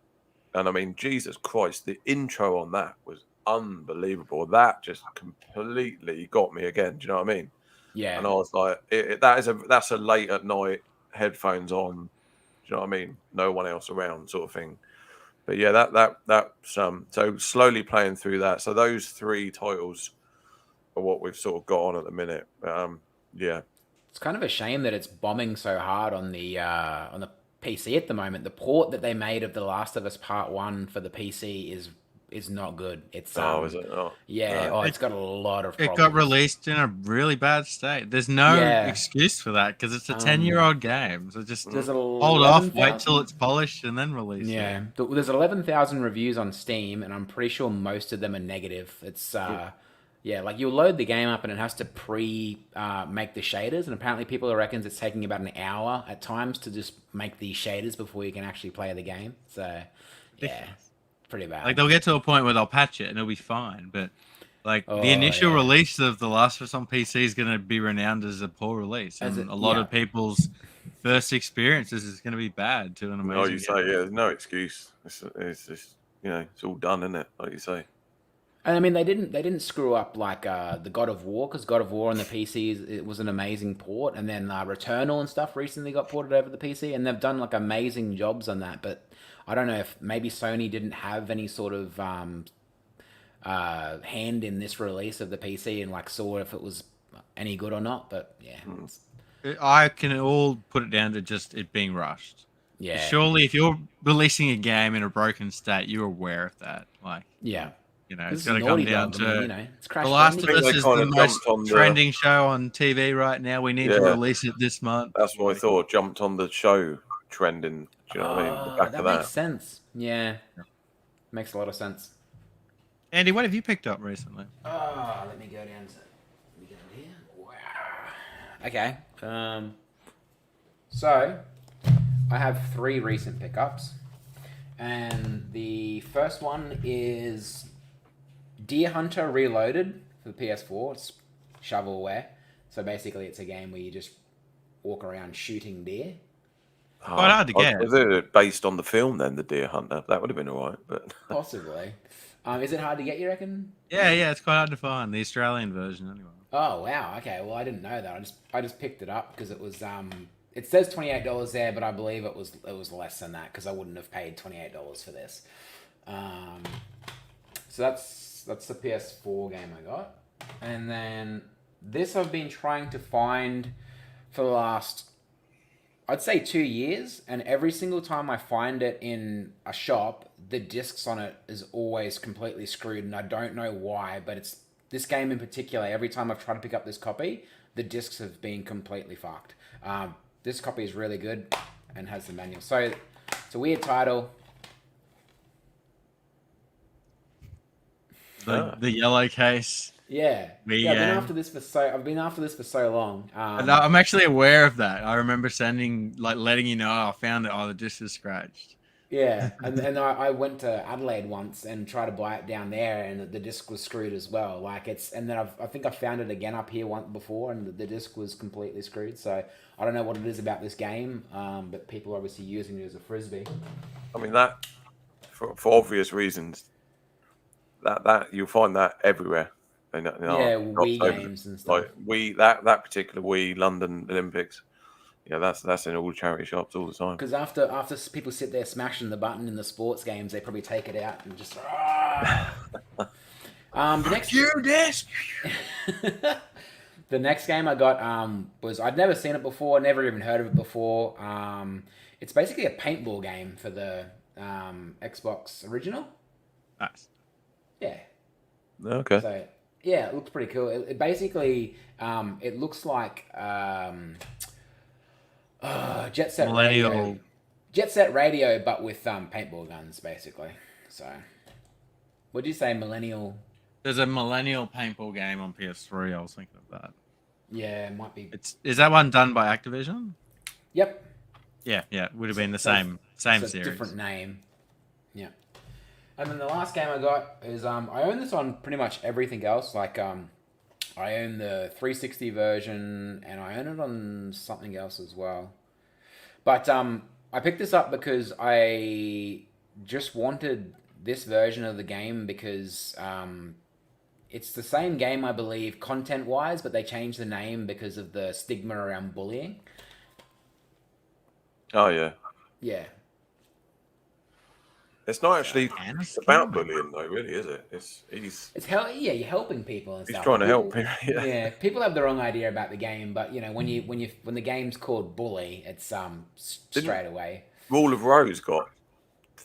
And I mean, Jesus Christ, the intro on that was unbelievable. That just completely got me again. Do you know what I mean?
Yeah.
And I was like, that's a late at night, headphones on. Do you know what I mean? No one else around, sort of thing. But yeah, that's so slowly playing through that. So those 3 titles are what we've sort of got on at the minute. Yeah,
it's kind of a shame that it's bombing so hard on the PC at the moment. The port that they made of The Last of Us Part 1 for the PC is not good. It's
is it? Oh,
yeah.
no.
Oh, it's got a lot of problems.
It got released in a really bad state. There's no excuse for that because it's a 10-year-old game. So just hold off, wait till it's polished, and then release it.
Yeah, there's 11,000 reviews on Steam, and I'm pretty sure most of them are negative. It's yeah, like you'll load the game up and it has to make the shaders, and apparently people reckons it's taking about an hour at times to just make these shaders before you can actually play the game. So yeah, pretty bad.
Like they'll get to a point where they'll patch it and it'll be fine, but like the initial release of The Last of Us on PC is going to be renowned as a poor release, and a lot of people's first experiences is going to be bad to an amazing.
No, you say there's no excuse. It's just, you know, it's all done, isn't it? Like you say.
And I mean, they didn't screw up like the God of War, because God of War on the PC it was an amazing port, and then Returnal and stuff recently got ported over the PC, and they've done like amazing jobs on that. But I don't know if maybe Sony didn't have any sort of hand in this release of the PC and like saw if it was any good or not. But yeah,
I can all put it down to just it being rushed.
Yeah,
surely if you're releasing a game in a broken state, you're aware of that. Like
yeah.
You know, it's got to come down to,
you know, it's
The Last of Us is the most trending show on TV right now. We need to release it this month.
That's what I thought. Jumped on the show trending. Do you know what I mean? The back
that
of
makes sense. Yeah. Makes a lot of sense.
Andy, what have you picked up recently?
Let me go down here. Wow. Okay. So, I have 3 recent pickups. And the first one is Deer Hunter Reloaded for the PS4. It's shovelware. So basically it's a game where you just walk around shooting deer.
Quite hard to get.
Was it based on the film then, The Deer Hunter? That would have been alright. But
possibly. Is it hard to get, you reckon?
Yeah, it's quite hard to find. The Australian version anyway.
Oh wow, okay. Well, I didn't know that. I just picked it up because it was it says $28 there, but I believe it was less than that because I wouldn't have paid $28 for this. So that's the PS4 game I got. And then this I've been trying to find for the last, I'd say 2 years, and every single time I find it in a shop, the discs on it is always completely screwed, and I don't know why, but it's this game in particular. Every time I've tried to pick up this copy, the discs have been completely fucked. This copy is really good and has the manual. So it's a weird title.
The yellow case.
Yeah. I've been after this for so long.
And I'm actually aware of that. I remember letting you know I found it. The disc is scratched.
Yeah, and I went to Adelaide once and tried to buy it down there, and the disc was screwed as well. And then I think I found it again up here once before, and the disc was completely screwed. So I don't know what it is about this game, but people are obviously using it as a frisbee.
I mean that, for obvious reasons, that you'll find that everywhere.
Wii games and stuff.
Like that particular Wii London Olympics. Yeah, that's in all charity shops all the time.
Because after people sit there smashing the button in the sports games, they probably take it out and just. The next the next game I got was I'd never seen it before, never even heard of it before. It's basically a paintball game for the Xbox original.
Nice.
Yeah.
Okay.
So yeah, it looks pretty cool. It basically it looks like Jet Set
Millennial.
Radio. Jet Set Radio, but with paintball guns, basically. So, what did you say, millennial?
There's a millennial paintball game on PS3. I was thinking of that.
Yeah, it might be.
Is that one done by Activision?
Yep.
Yeah, it would have been the
So
same
it's
series.
a different name. Yeah. And then the last game I got is I own this on pretty much everything else. Like I own the 360 version and I own it on something else as well. But I picked this up because I just wanted this version of the game because it's the same game, I believe, content-wise, but they changed the name because of the stigma around bullying.
Oh yeah.
Yeah.
It's not actually about bullying though, really, is it?
Yeah, you're helping people and stuff.
He's trying to help people. Yeah.
Yeah, people have the wrong idea about the game, but you know when the game's called Bully, it's straight away.
Rule of Rose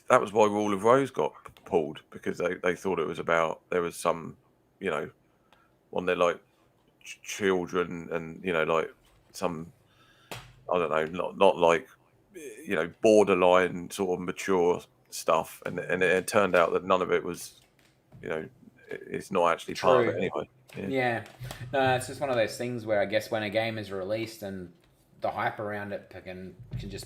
that was why Rule of Rose got pulled, because they thought it was about, there was some, you know, on their like children and, you know, like some, I don't know, not like, you know, borderline sort of mature stuff, and it turned out that none of it was, you know, it's not actually part of it anyway.
Yeah. No, it's just one of those things where I guess when a game is released and the hype around it can just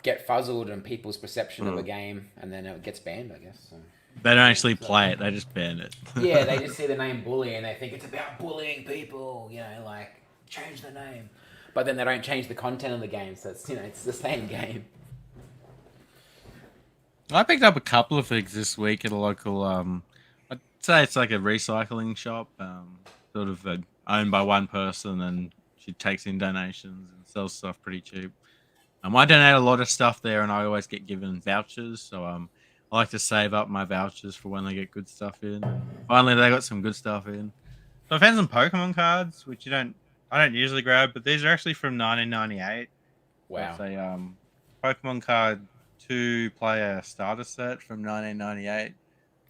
get fuzzled in people's perception of a game, and then it gets banned, I guess. So.
They don't actually play it; they just ban it.
Yeah, they just see the name Bully and they think it's about bullying people. You know, like change the name, but then they don't change the content of the game, so it's, you know, it's the same game.
I picked up a couple of things this week at a local. I'd say it's like a recycling shop, sort of owned by one person, and she takes in donations and sells stuff pretty cheap. I donate a lot of stuff there, and I always get given vouchers. So I like to save up my vouchers for when they get good stuff in. Finally, they got some good stuff in. So I found some Pokemon cards, which I don't usually grab, but these are actually from 1998.
Wow.
It's a Pokemon card 2-player starter set from 1998.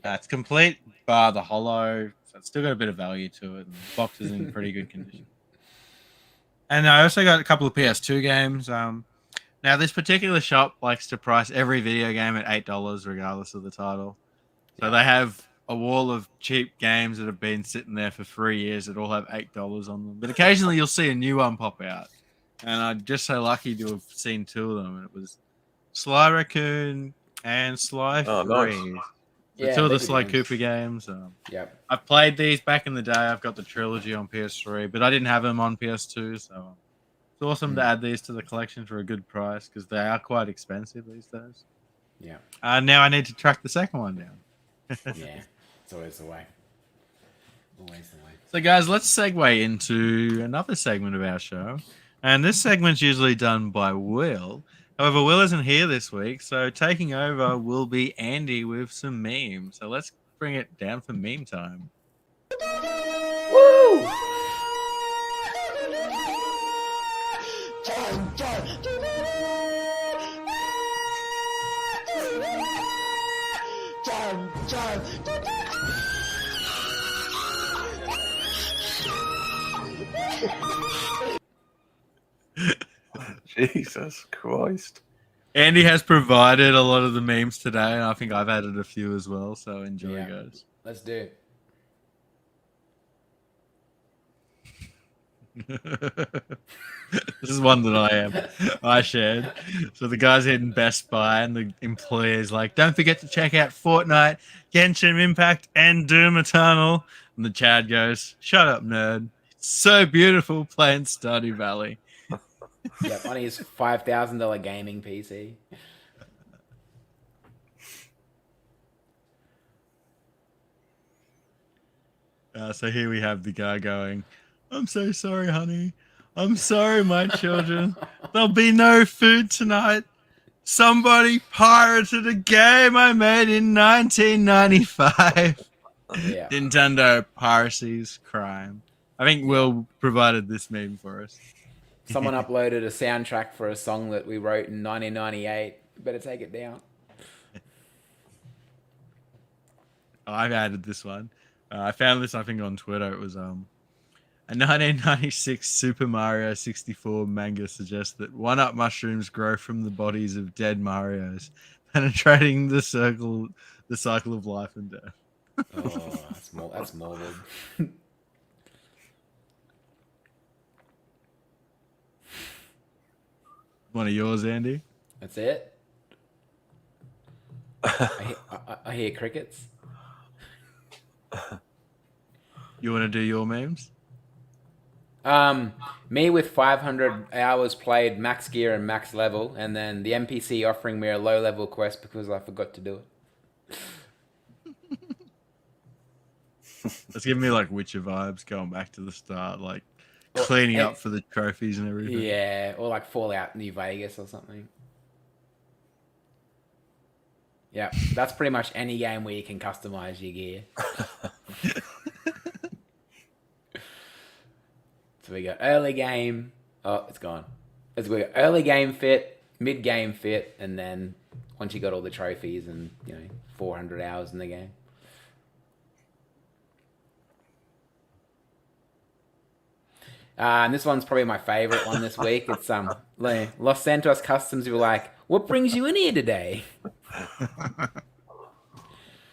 It's complete, bar the holo, so it's still got a bit of value to it. And the box is in pretty good condition. And I also got a couple of PS2 games. Now, this particular shop likes to price every video game at $8, regardless of the title. So they have a wall of cheap games that have been sitting there for 3 years that all have $8 on them. But occasionally you'll see a new one pop out. And I'm just so lucky to have seen two of them. And it was Sly Raccoon and Sly Free.
Nice.
Yeah,
two of the Sly Cooper games.
Yep.
I've played these back in the day. I've got the trilogy on PS3, but I didn't have them on PS2, so it's awesome to add these to the collection for a good price because they are quite expensive these days.
Yeah.
Now I need to track the second one down.
Yeah, it's always the way. Always the way.
So, guys, let's segue into another segment of our show. And this segment's usually done by Will. However, Will isn't here this week, so taking over will be Andy with some memes. So let's bring it down for meme time.
Woo!
Jesus Christ.
Andy has provided a lot of the memes today, and I think I've added a few as well, so enjoy, guys.
Let's do it.
This is one that I shared. So the guy's hitting Best Buy, and the employer's like, "Don't forget to check out Fortnite, Genshin Impact, and Doom Eternal." And the Chad goes, "Shut up, nerd. It's so beautiful playing Stardew Valley."
Yeah, on his $5,000 gaming PC.
So here we have the guy going, "I'm so sorry, honey. I'm sorry, my children. There'll be no food tonight. Somebody pirated a game I made in 1995.
Yeah.
Nintendo piracy's crime. I think Will provided this meme for us.
Someone uploaded a soundtrack for a song that we wrote in 1998. Better take it down.
I've added this one. I found this, I think, on Twitter. It was a 1996 Super Mario 64 manga suggests that one-up mushrooms grow from the bodies of dead Marios, penetrating the cycle of life and death.
Oh, that's morbid.
One of yours, Andy?
That's it. I hear crickets.
You want to do your memes?
Me with 500 hours played, max gear and max level, and then the NPC offering me a low level quest because I forgot to do it.
That's giving me like Witcher vibes, going back to the start, like cleaning up for the trophies and everything.
Yeah, or like Fallout New Vegas or something. Yeah, that's pretty much any game where you can customize your gear. So we got early game. Oh, it's gone. We got early game fit, mid game fit, and then once you got all the trophies and 400 hours in the game. And this one's probably my favorite one this week. It's Los Santos Customs were like, "What brings you in here today?"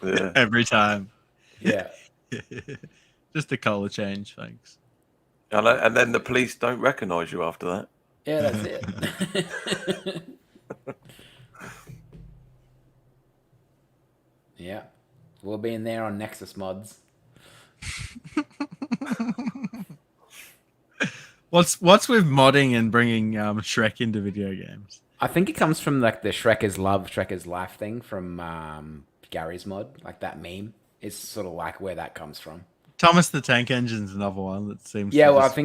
Yeah.
Every time.
Yeah.
Just a color change, thanks.
And then the police don't recognise you after that.
Yeah, that's it. Yeah. We'll be in there on Nexus mods.
What's with modding and bringing Shrek into video games?
I think it comes from like the Shrek is love, Shrek is life thing from Gary's mod. Like that meme is sort of like where that comes from.
Thomas the Tank Engine's another one that seems.
Yeah,
to
well,
just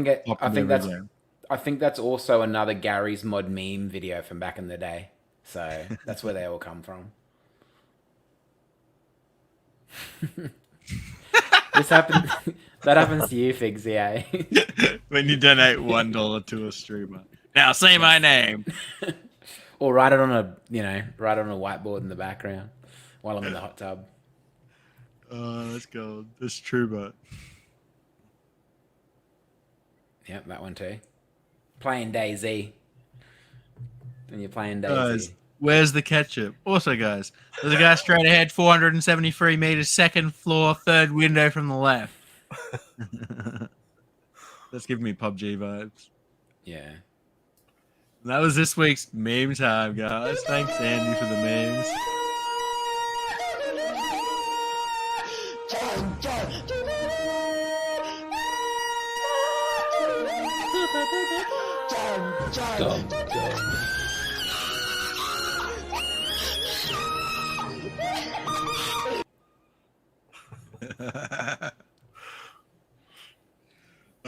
I think that's also another Gary's mod meme video from back in the day. So that's where they all come from. This happened. That happens to you, Fixie, eh?
When you donate $1 to a streamer. Now say my name.
Or write it on a whiteboard in the background while I'm in the hot tub.
Let's go. That's true, but
Yep, that one too. Playing DayZ. When you're playing DayZ.
guys, where's the ketchup? Also, guys, there's a guy straight ahead, 473 meters, second floor, third window from the left. That's giving me PUBG vibes.
Yeah.
And that was this week's meme time, guys. Thanks, Andy, for the memes.
Dum, dum.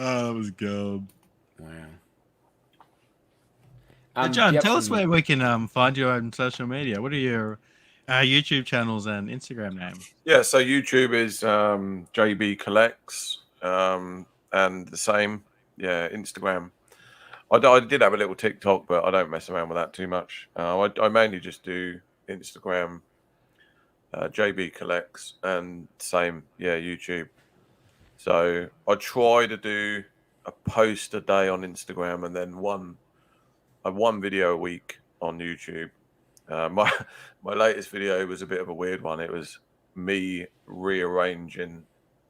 Oh, that was gold.
Wow.
John,
yep,
tell us where we can find you on social media. What are your YouTube channels and Instagram names?
Yeah, so YouTube is JB Collects, and the same. Yeah, Instagram. I did have a little TikTok, but I don't mess around with that too much. I mainly just do Instagram, JB Collects, and same, yeah, YouTube. So I try to do a post a day on Instagram and then one video a week on YouTube. My latest video was a bit of a weird one. It was me rearranging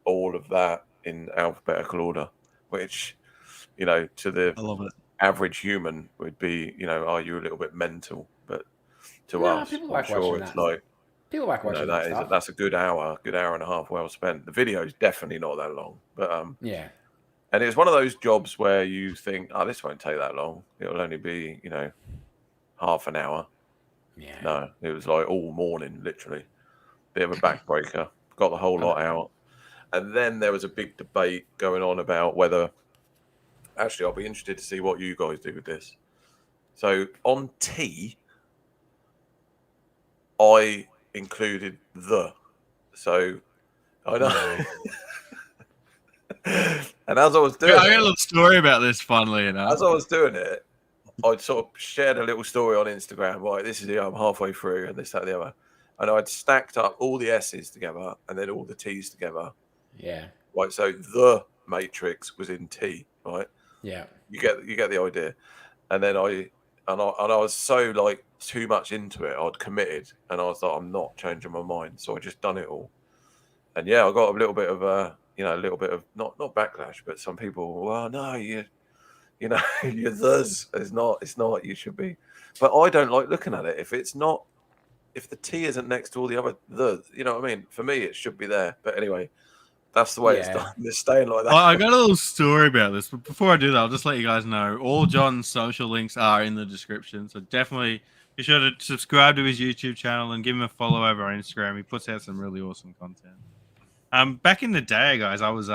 all of that in alphabetical order, which, to the
I love it.
average human would be, are you a little bit mental? But to us,
people
I'm
like
sure
watching
it's
that.
like,
People like watching that stuff.
that's a good hour and a half well spent. The video is definitely not that long, but
Yeah.
and it's one of those jobs where you think, oh, this won't take that long. It'll only be, half an hour.
Yeah.
No, it was like all morning, literally. Bit of a backbreaker. Got the whole lot out. And then there was a big debate going on about whether Actually, I'll be interested to see what you guys do with this. So on T, I included the. So I know. And as I was doing
I got a little story about this, funnily enough.
As I was doing it, I sort of shared a little story on Instagram. Right, this is it. I'm halfway through, and this, that, and the other. And I'd stacked up all the S's together and then all the T's together.
Yeah.
Right. So the Matrix was in T. Right.
Yeah.
You get the idea. And then I was so like too much into it. I'd committed, and I was like, I'm not changing my mind. So I just done it all. And yeah, I got a little bit of a little bit of not backlash, but some people, well, no, you're thus. It's not. You should be. But I don't like looking at it. If the T isn't next to all the other you know what I mean? For me, it should be there. But anyway, that's the way it's done. It's staying like that.
Well, I got a little story about this, but before I do that, I'll just let you guys know all John's social links are in the description. So definitely be sure to subscribe to his YouTube channel and give him a follow over on Instagram. He puts out some really awesome content. Back in the day, guys, I was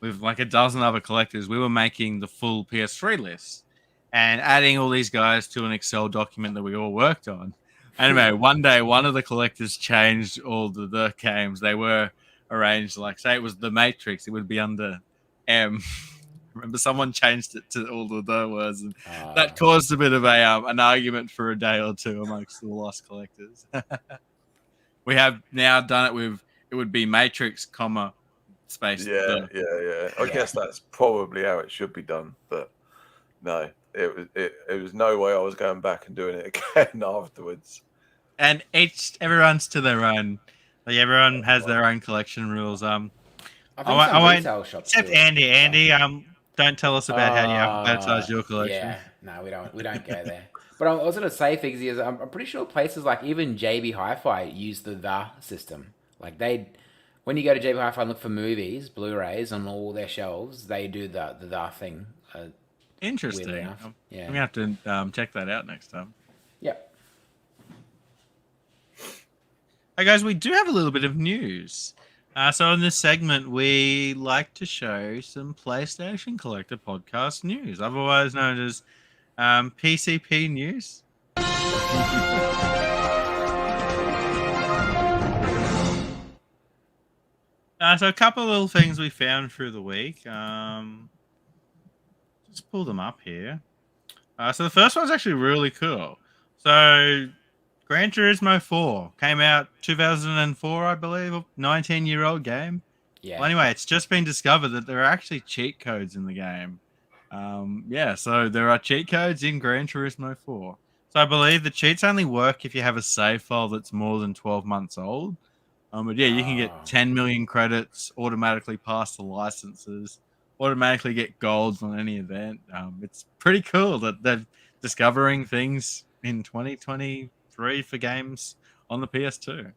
with like a dozen other collectors. We were making the full PS3 list and adding all these guys to an Excel document that we all worked on. Anyway, one day, one of the collectors changed all the games. They were arranged like, say it was the Matrix, it would be under M. Remember, someone changed it to all the words, and that caused a bit of an argument for a day or two amongst the lost collectors. We have now done it with. It would be Matrix, comma, space.
Yeah. I guess that's probably how it should be done. But no, it was no way I was going back and doing it again afterwards.
And everyone's to their own. Like everyone has their own collection rules. I won't, except Andy. Andy, don't tell us about how you advertise your collection.
Yeah, no, we don't go there. But I was going to say, Fixie, is I'm pretty sure places like even JB Hi-Fi use the system. Like when you go to JB Hi-Fi and look for movies, Blu-rays on all their shelves, they do the thing.
Interesting. Yeah, we have to check that out next time.
Yep.
Hey guys, we do have a little bit of news. So in this segment, we like to show some PlayStation Collector podcast news, otherwise known as PCP news. So a couple of little things we found through the week. Just pull them up here. So the first one's actually really cool. So Gran Turismo 4 came out 2004, I believe, a 19-year-old game. Yeah. Well, anyway, it's just been discovered that there are actually cheat codes in the game. So there are cheat codes in Gran Turismo 4. So I believe the cheats only work if you have a save file that's more than 12 months old. But yeah, you can get 10 million credits, automatically pass the licenses, automatically get golds on any event. It's pretty cool that they're discovering things in 2023 for games on the PS2.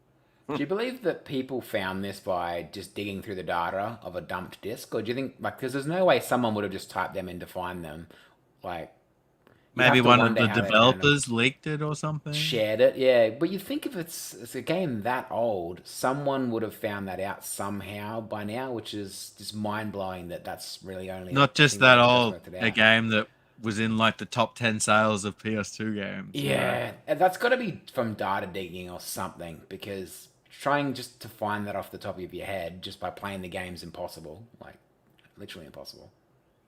Do you believe that people found this by just digging through the data of a dumped disc? Or do you think, because there's no way someone would have just typed them in to find them?
Maybe one of the developers leaked it or something.
Shared it, yeah. But you think if it's a game that old, someone would have found that out somehow by now, which is just mind-blowing that that's really only...
Not just that old, a game that was in like the top 10 sales of PS2 games.
Yeah, that's got to be from data digging or something, because trying just to find that off the top of your head just by playing the game's impossible. Like, literally impossible.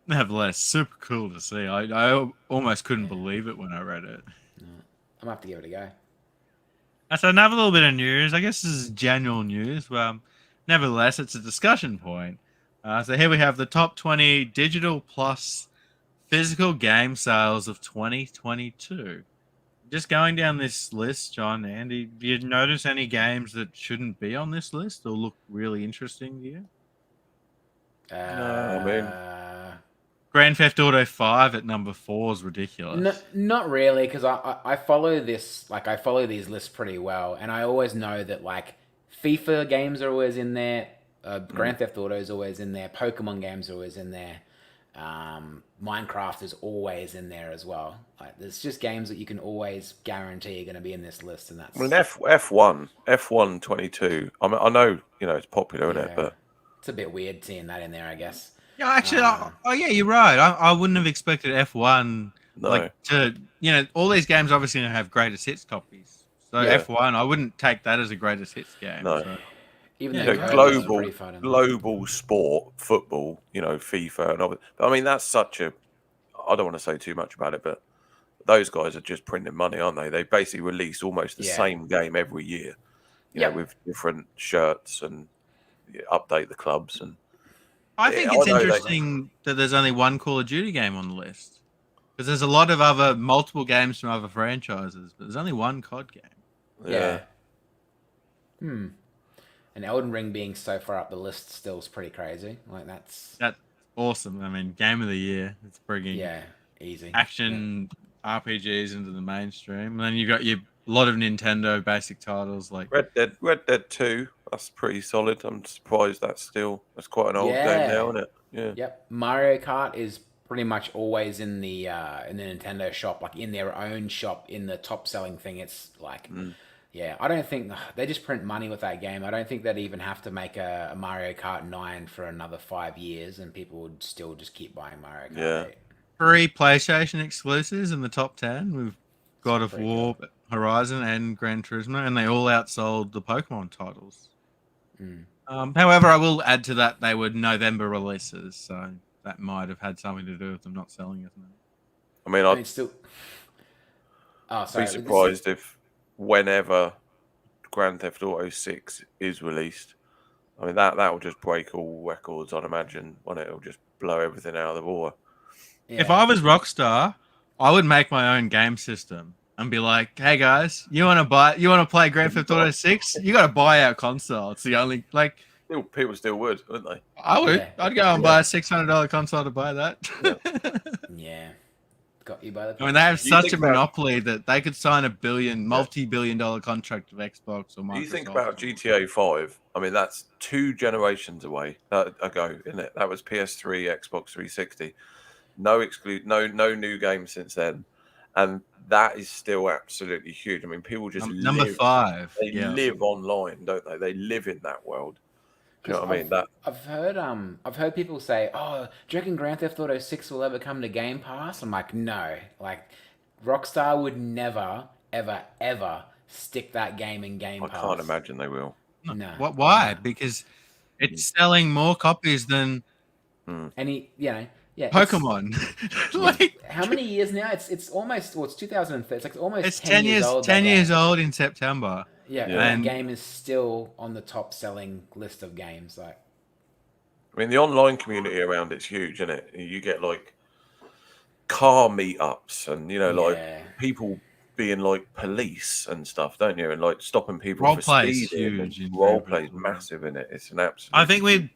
Nevertheless, super cool to see. I almost couldn't believe it when I read it.
I'm going to have to give it a go.
So another little bit of news. I guess this is general news. Well, nevertheless, it's a discussion point. So here we have the top 20 digital plus physical game sales of 2022. Just going down this list, John, Andy, do you notice any games that shouldn't be on this list or look really interesting to you?
No, I mean...
Grand Theft Auto 5 at number 4 is ridiculous.
No, not really, because I follow this, like, I follow these lists pretty well, and I always know that, like, FIFA games are always in there, Grand Theft Auto is always in there, Pokemon games are always in there, Minecraft is always in there as well. Like, there's just games that you can always guarantee are going to be in this list, and that's...
I mean, F1 22, I know, it's popular, isn't it? But
it's a bit weird seeing that in there, I guess.
Yeah, actually, yeah, you're right. I wouldn't have expected F1
No.
all these games obviously going to have greatest hits copies. So
Yeah.
F1, I wouldn't take that as a greatest hits game.
No.
So.
Even
Yeah,
though
great.
Code was pretty fun.
global sport, football, FIFA, and all. But I mean, that's such a. I don't want to say too much about it, but those guys are just printing money, aren't they? They basically release almost the same game every year, with different shirts and update the clubs. And
I think it's interesting that there's only one Call of Duty game on the list, because there's a lot of other multiple games from other franchises, but there's only one COD game.
Yeah. And Elden Ring being so far up the list still is pretty crazy. Like that's
awesome. I mean, game of the year. It's bringing
easy
action RPGs into the mainstream, and then you've got a lot of Nintendo basic titles like
Red Dead 2. That's pretty solid. I'm surprised that's quite an old game now, isn't it? Yeah.
Yep. Mario Kart is pretty much always in the Nintendo shop, like in their own shop, in the top selling thing. It's like. Yeah, I don't think they just print money with that game. I don't think they'd even have to make a Mario Kart 9 for another 5 years, and people would still just keep buying Mario Kart 8.
3 PlayStation exclusives in the top 10 with God of War, Horizon, and Gran Turismo, and they all outsold the Pokemon titles. However, I will add to that they were November releases, so that might have had something to do with them not selling it.
I mean, I'd
still
be surprised if whenever Grand Theft Auto 6 is released, I mean that will just break all records. I'd imagine when it'll just blow everything out of the water.
If I was Rockstar, I would make my own game system and be like, "Hey guys, you want to play Grand Theft Auto 6? You got to buy our console. It's the only
people still would, wouldn't they?
I would. I'd go and buy a $600 console to buy that.
Yeah. Got you by the.
I mean, they have such a monopoly that they could sign a multi-billion-dollar contract with Xbox or Microsoft.
You think about GTA 5. I mean, that's 2 generations ago, isn't it? That was PS3, Xbox 360. No new games since then, and that is still absolutely huge. I mean, people just
number 5.
They live online, don't they? They live in that world. Do you know what I mean?
I've heard people say, "Oh, do you reckon Grand Theft Auto 6 will ever come to Game Pass?" I'm like, no. Like, Rockstar would never, ever, ever stick that game in Game Pass.
I can't imagine they will.
No.
Why? Because it's selling more copies than
Pokemon. How many years now? It's almost. Well, it's 2003. It's like almost. It's 10 years old.
10 years old in September.
Yeah, and that game is still on the top selling list of games. Like,
I mean, the online community around it's huge, isn't it? You get like car meetups and like people being like police and stuff, don't you? And like stopping people
role
for
play
speeding.
Is huge.
Role play is massive in it. It's an absolute.
I think with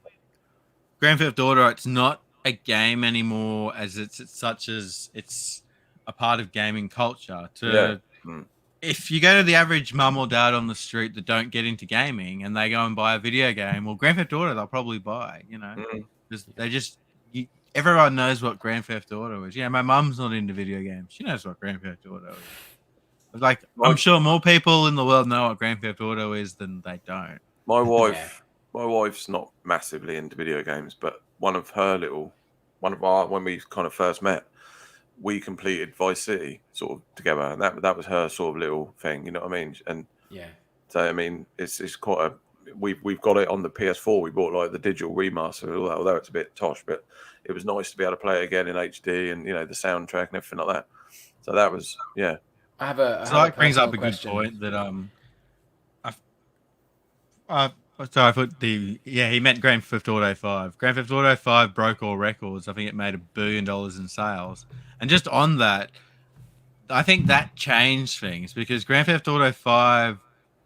Grand Theft Auto, it's not a game anymore, as it's a part of gaming culture. If you go to the average mum or dad on the street that don't get into gaming and they go and buy a video game, well, Grand Theft Auto they'll probably buy, because everyone knows what Grand Theft Auto is. My mum's not into video games. She knows what Grand Theft Auto is. Like, I'm sure more people in the world know what Grand Theft Auto is than they don't.
My wife's not massively into video games, but when we kind of first met, we completed Vice City sort of together, and that was her sort of little thing, you know what I mean? And so I mean, it's quite we've got it on the PS4. We bought like the digital remaster, although it's a bit tosh, but it was nice to be able to play it again in HD and the soundtrack and everything like that. So that was
that brings up a good point that he meant Grand Theft Auto 5. Grand Theft Auto 5 broke all records. I think it made $1 billion in sales. And just on that, I think that changed things because Grand Theft Auto 5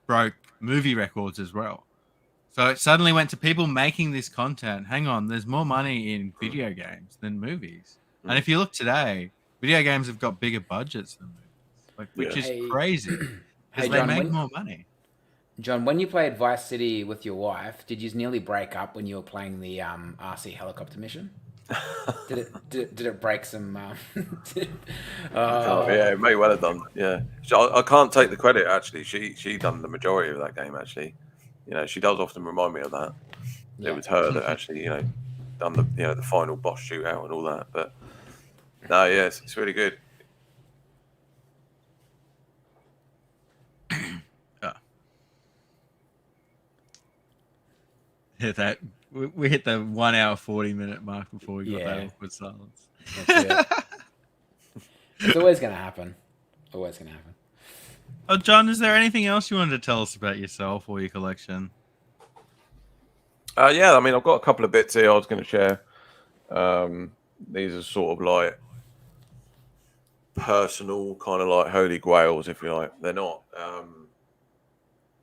broke movie records as well. So it suddenly went to people making this content. Hang on, there's more money in video games than movies. And if you look today, video games have got bigger budgets than movies, which is crazy because they make more money.
John, when you played Vice City with your wife, did you nearly break up when you were playing the RC helicopter mission? Did it break some?
It may well have done. Yeah, I can't take the credit. Actually, she done the majority of that game. Actually, she does often remind me of that. It was her that actually, done the the final boss shootout and all that. But no, yeah, it's really good.
Yeah, that we hit the 1 hour 40-minute mark before we got that
Yeah.
awkward silence.
That's it. It's always going to happen. Always going to happen.
Oh, John, is there anything else you wanted to tell us about yourself or your collection?
Yeah, I mean, I've got a couple of bits here I was going to share. These are sort of like personal, kind of like holy grails, if you like. They're not.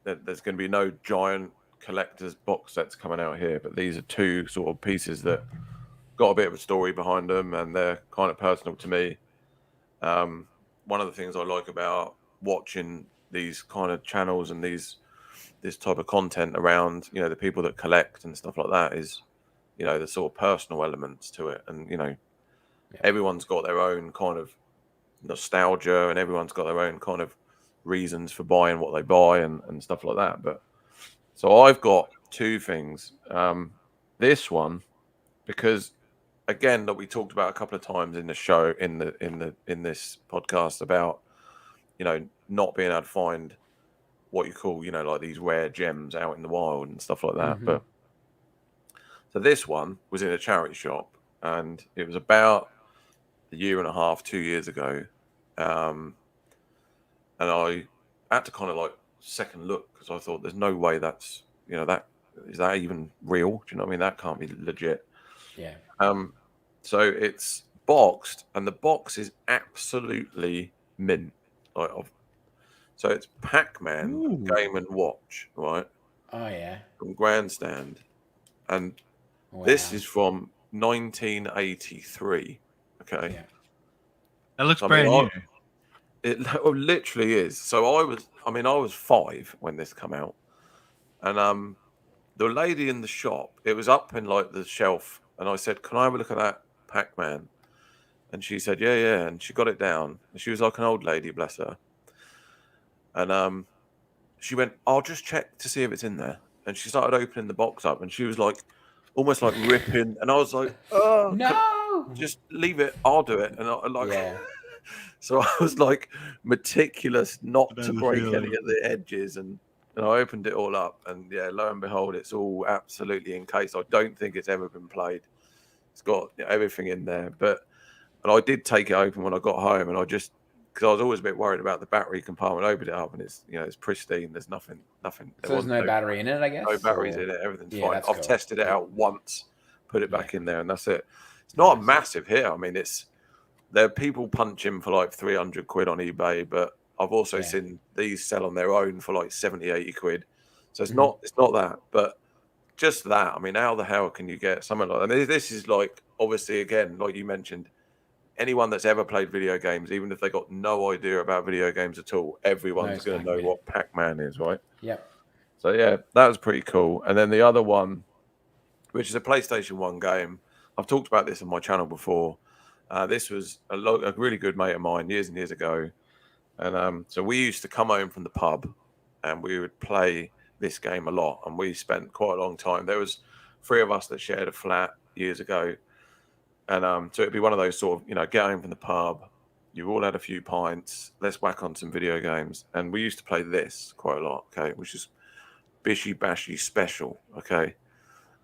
There's going to be no giant collector's box sets coming out here, but these are two sort of pieces that got a bit of a story behind them, and they're kind of personal to me. One of the things I like about watching these kind of channels and this type of content around, the people that collect and stuff like that is, the sort of personal elements to it. And, everyone's got their own kind of nostalgia, and everyone's got their own kind of reasons for buying what they buy and stuff like that. But so I've got two things. This one, because again, that we talked about a couple of times in the show, in this podcast about, not being able to find what you call, like these rare gems out in the wild and stuff like that. But so this one was in a charity shop, and it was about a year and a half, 2 years ago. And I had to kind of like second look, because I thought there's no way that's, that is that even real? Do you know what I mean? That can't be legit.
Yeah.
So it's boxed, and the box is absolutely mint. So it's Pac-Man Game and Watch, right?
Oh yeah.
From Grandstand, and
Wow.
this is from 1983. Okay.
Yeah.
That looks
I
brand
mean,
new.
It literally is. So I was 5 when this came out, and the lady in the shop, it was up in like the shelf, and I said, "Can I have a look at that Pac-Man?" And she said, "Yeah," and she got it down, and she was like an old lady, bless her. And she went, "I'll just check to see if it's in there." And she started opening the box up, and she was like, almost like ripping, and I was like, "Oh
No.
just leave it, I'll do it." And I like.
Yeah.
So I was like meticulous not
I know
to
the
break
feeling.
any of the edges, and I opened it all up, and yeah, lo and behold, it's all absolutely encased. I don't think it's ever been played. It's got everything in there, and I did take it open when I got home, and because I was always a bit worried about the battery compartment. I opened it up, and it's it's pristine. There's nothing.
So there's no battery in it, I guess.
No batteries
or...
in it. Everything's
Yeah,
fine.
that's
I've
cool.
tested it
Yeah.
out once, put it back in there, and that's it. It's not a massive hit. I mean, there are people punching for like 300 quid on eBay, but I've also seen these sell on their own for like 70, 80 quid. So it's not that, but just that. I mean, how the hell can you get something like that? And this is like, obviously, again, like you mentioned, anyone that's ever played video games, even if they got no idea about video games at all, everyone's going to know what Pac-Man is, right?
Yep.
So yeah, that was pretty cool. And then the other one, which is a PlayStation 1 game, I've talked about this on my channel before. This was a really good mate of mine years and years ago. And so we used to come home from the pub, and we would play this game a lot. And we spent quite a long time. There was 3 of us that shared a flat years ago. And so it'd be one of those sort of, get home from the pub, you all had a few pints, let's whack on some video games. And we used to play this quite a lot, okay, which is Bishy Bashy Special, okay,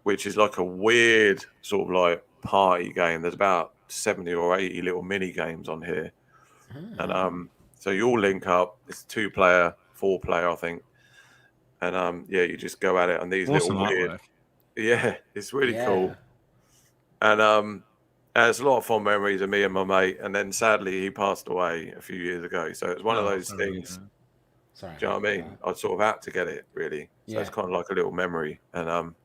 which is like a weird sort of like party game. There's about 70 or 80 little mini games on here. And so you all link up. It's 2-player, 4-player, I think. And yeah, you just go at it on these
Awesome
little weird.
artwork.
Yeah, it's really cool. And it's a lot of fond memories of me and my mate. And then sadly, he passed away a few years ago. So it's one of those things.
Sorry.
Do you know what I mean? I sort of had to get it, really. So it's
Yeah.
kind of like a little memory. And I'm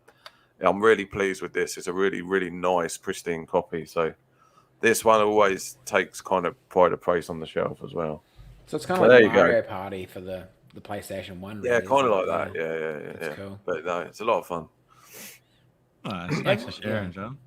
really pleased with this. It's a really, really nice, pristine copy. So this one always takes kind of pride of place on the shelf as well.
So it's kind
So
of
there
like
you
Mario
go.
Party for the PlayStation 1.
Yeah,
really,
kind of
isn't
like
it?
that. Yeah.
That's cool.
But no, it's a lot of fun.
Thanks for sharing, John.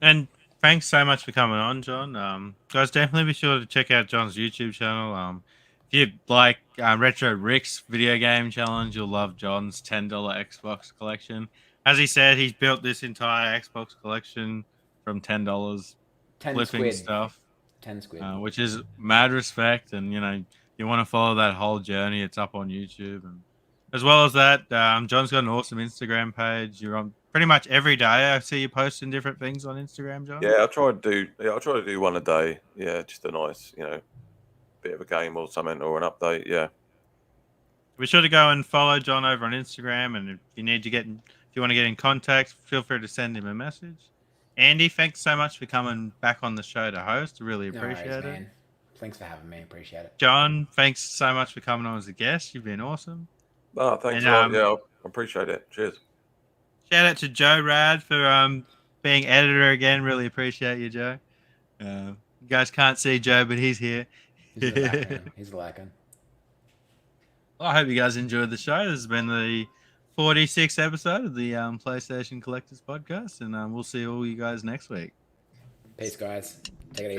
And thanks so much for coming on, John. Guys, definitely be sure to check out John's YouTube channel. If you like Retro Rick's video game challenge, you'll love John's $10 Xbox collection. as he said, he's built this entire Xbox collection from $10,
10
flipping
squid.
stuff,
10 squid.
which is mad respect. And you want to follow that whole journey, it's up on YouTube. And as well as that, John's got an awesome Instagram page. You're on pretty much every day. I see you posting different things on Instagram, John.
Yeah, I try to do one a day. Yeah, just a nice, bit of a game or something or an update. Yeah.
Be sure to go and follow John over on Instagram, and if you want to get in contact, feel free to send him a message. Andy, thanks so much for coming back on the show to host. Really appreciate it.
Man. Thanks for having me. Appreciate it.
John, thanks so much for coming on as a guest. You've been awesome.
Oh, thanks a lot. Yeah, I appreciate it. Cheers. Shout
out to Joe Rad for being editor again. Really appreciate you, Joe. You guys can't see Joe, but he's here.
He's the lacking. He's lacking.
Well, I hope you guys enjoyed the show. This has been the 46th episode of the PlayStation Collectors Podcast, and we'll see all you guys next week.
Peace, guys. Take it easy.